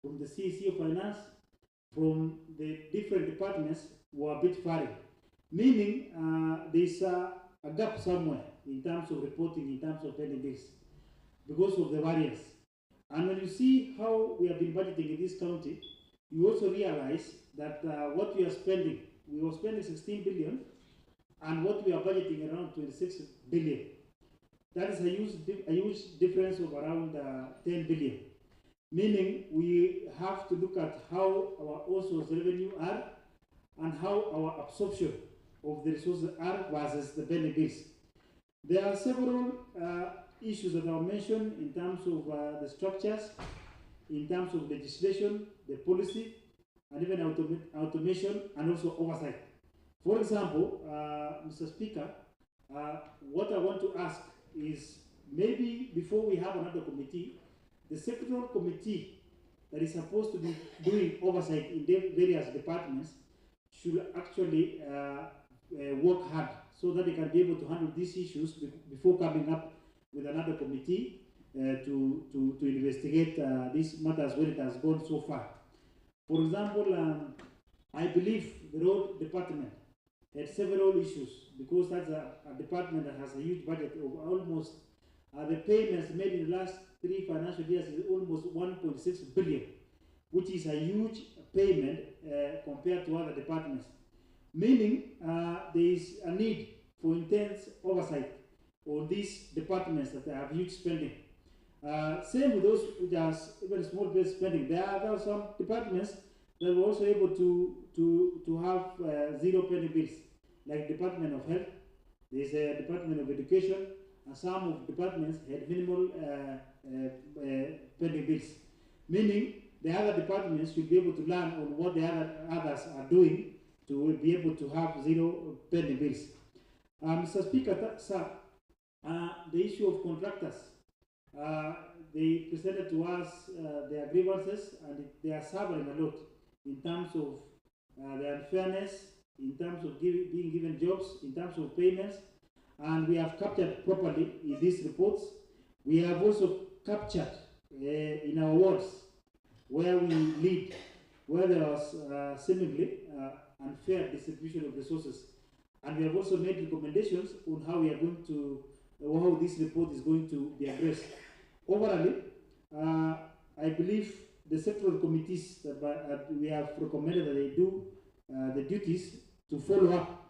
from the CEC of finance, from the different departments were a bit varying, meaning there's a gap somewhere in terms of reporting, in terms of pending bills, because of the variance. And when you see how we have been budgeting in this county, you also realize that what we are spending, we were spending 16 billion, and what we are budgeting around 26 billion. That is a huge difference of around 10 billion. Meaning we have to look at how our own source revenue are and how our absorption of the resources are versus the pending bills. There are several issues that are mentioned in terms of the structures, in terms of legislation, the policy, and even automation, and also oversight. For example, Mr. Speaker, what I want to ask is, maybe before we have another committee, the sectoral committee that is supposed to be doing oversight in various departments should actually work hard so that they can be able to handle these issues before coming up with another committee to investigate these matters when it has gone so far. For example, I believe the road department had several issues, because that's a department that has a huge budget of almost, the payments made in the last 3 financial years is almost 1.6 billion, which is a huge payment compared to other departments. Meaning there is a need for intense oversight on these departments that have huge spending. Same with those which are even small based spending. There are some departments that were also able to have zero pending bills, like Department of Health. There's a Department of Education, and some of departments had minimal pending bills. Meaning the other departments should be able to learn on what the others are doing to be able to have zero pending bills. Mr. Speaker, sir, the issue of contractors, they presented to us their grievances, and they are suffering a lot in terms of the unfairness, in terms of being given jobs, in terms of payments, and we have captured properly in these reports. We have also captured in our wards where we lead where there was seemingly unfair distribution of resources. And we have also made recommendations on how we are going to, how this report is going to be addressed. Overall, I believe the sectoral committees that we have recommended that they do the duties to follow up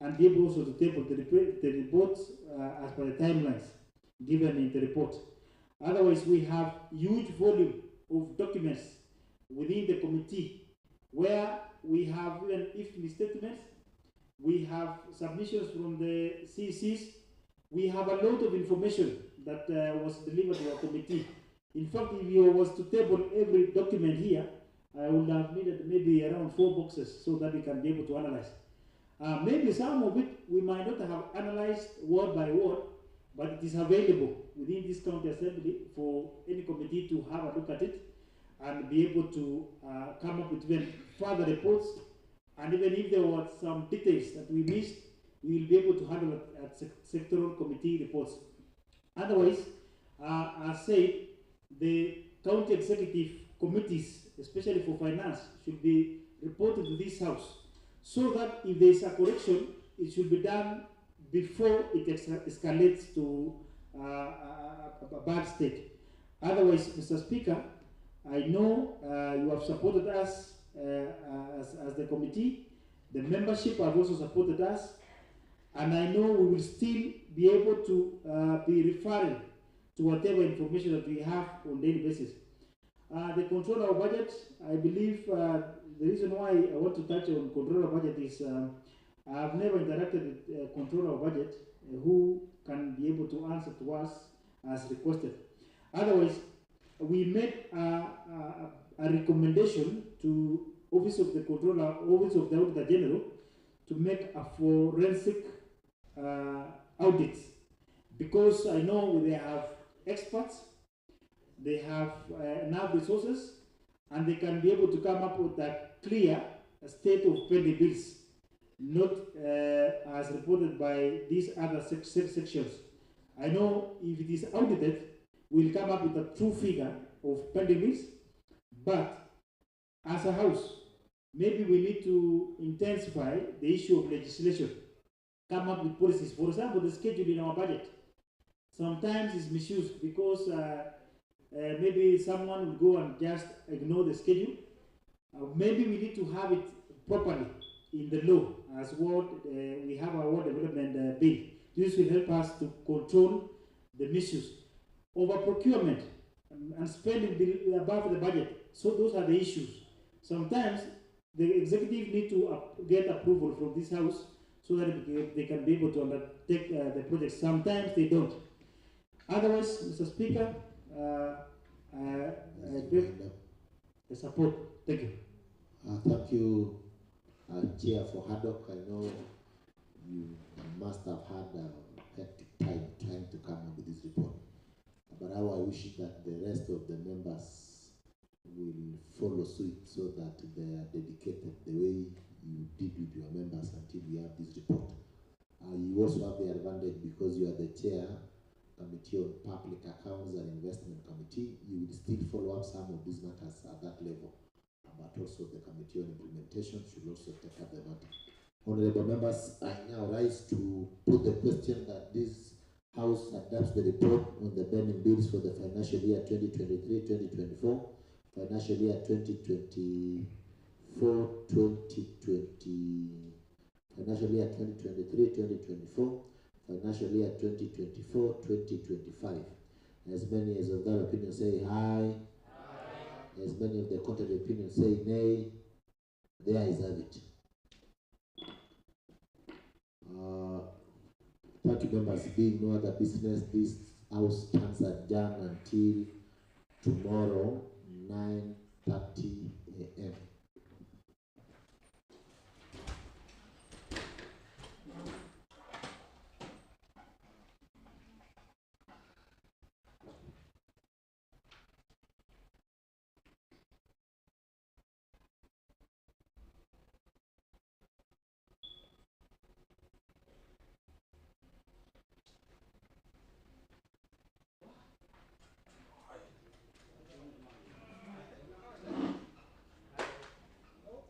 and be able also to table the report as per the timelines given in the report. Otherwise, we have huge volume of documents within the committee where we have, even if misstatements, we have submissions from the CCs, we have a lot of information that was delivered to our committee. In fact, if you was to table every document here, I would have needed maybe around 4 boxes so that we can be able to analyze. Maybe some of it we might not have analyzed word by word, but it is available within this county assembly for any committee to have a look at it and be able to come up with even further reports. And even if there were some details that we missed, we will be able to handle it at sectoral committee reports. Otherwise, as said, the county executive committees, especially for finance, should be reported to this house so that if there is a correction, it should be done before it escalates to a bad state. Otherwise, Mr. Speaker, I know you have supported us as the committee. The membership have also supported us, and I know we will still be able to be referring to whatever information that we have on daily basis. The control of budget, I believe the reason why I want to touch on control of budget is I have never interacted with control of budget who can be able to answer to us as requested. Otherwise, we made a recommendation to Office of the Controller, Office of the Auditor General, to make a forensic audit, because I know they have experts, they have enough resources, and they can be able to come up with a clear state of pending bills, not as reported by these other sections. I know if it is audited, we'll come up with a true figure of pending bills, but as a house, maybe we need to intensify the issue of legislation, come up with policies. For example, the schedule in our budget sometimes is misused because maybe someone will go and just ignore the schedule. Maybe we need to have it properly in the law as what we have our ward development bill. This will help us to control the misuse. Over procurement and spending above the budget. So those are the issues. Sometimes the executive need to get approval from this house so that they can be able to undertake the project. Sometimes they don't. Otherwise, Mr. Speaker, I beg the support. Thank you. Thank you, Chair, for Ad-Hoc. I know you must have had a hectic time trying to come up with this report. But how I wish that the rest of the members will follow suit so that they are dedicated the way you did with your members until we have this report. You also have the advantage because you are the chair committee on public accounts and investment committee. You will still follow up some of these matters at that level, but also the committee on implementation should also take up the matter. Honorable members, I now rise to put the question that this House adopts the report on the pending bills for the financial year 2023-2024, financial year 2024-2020, financial year 2023-2024, financial year 2024-2025. As many as of that opinion say aye. Aye. As many of the contrary opinion say nay. There is it. Thank you, members. Being no other business, this house stands adjourned until tomorrow, 9:30 a.m.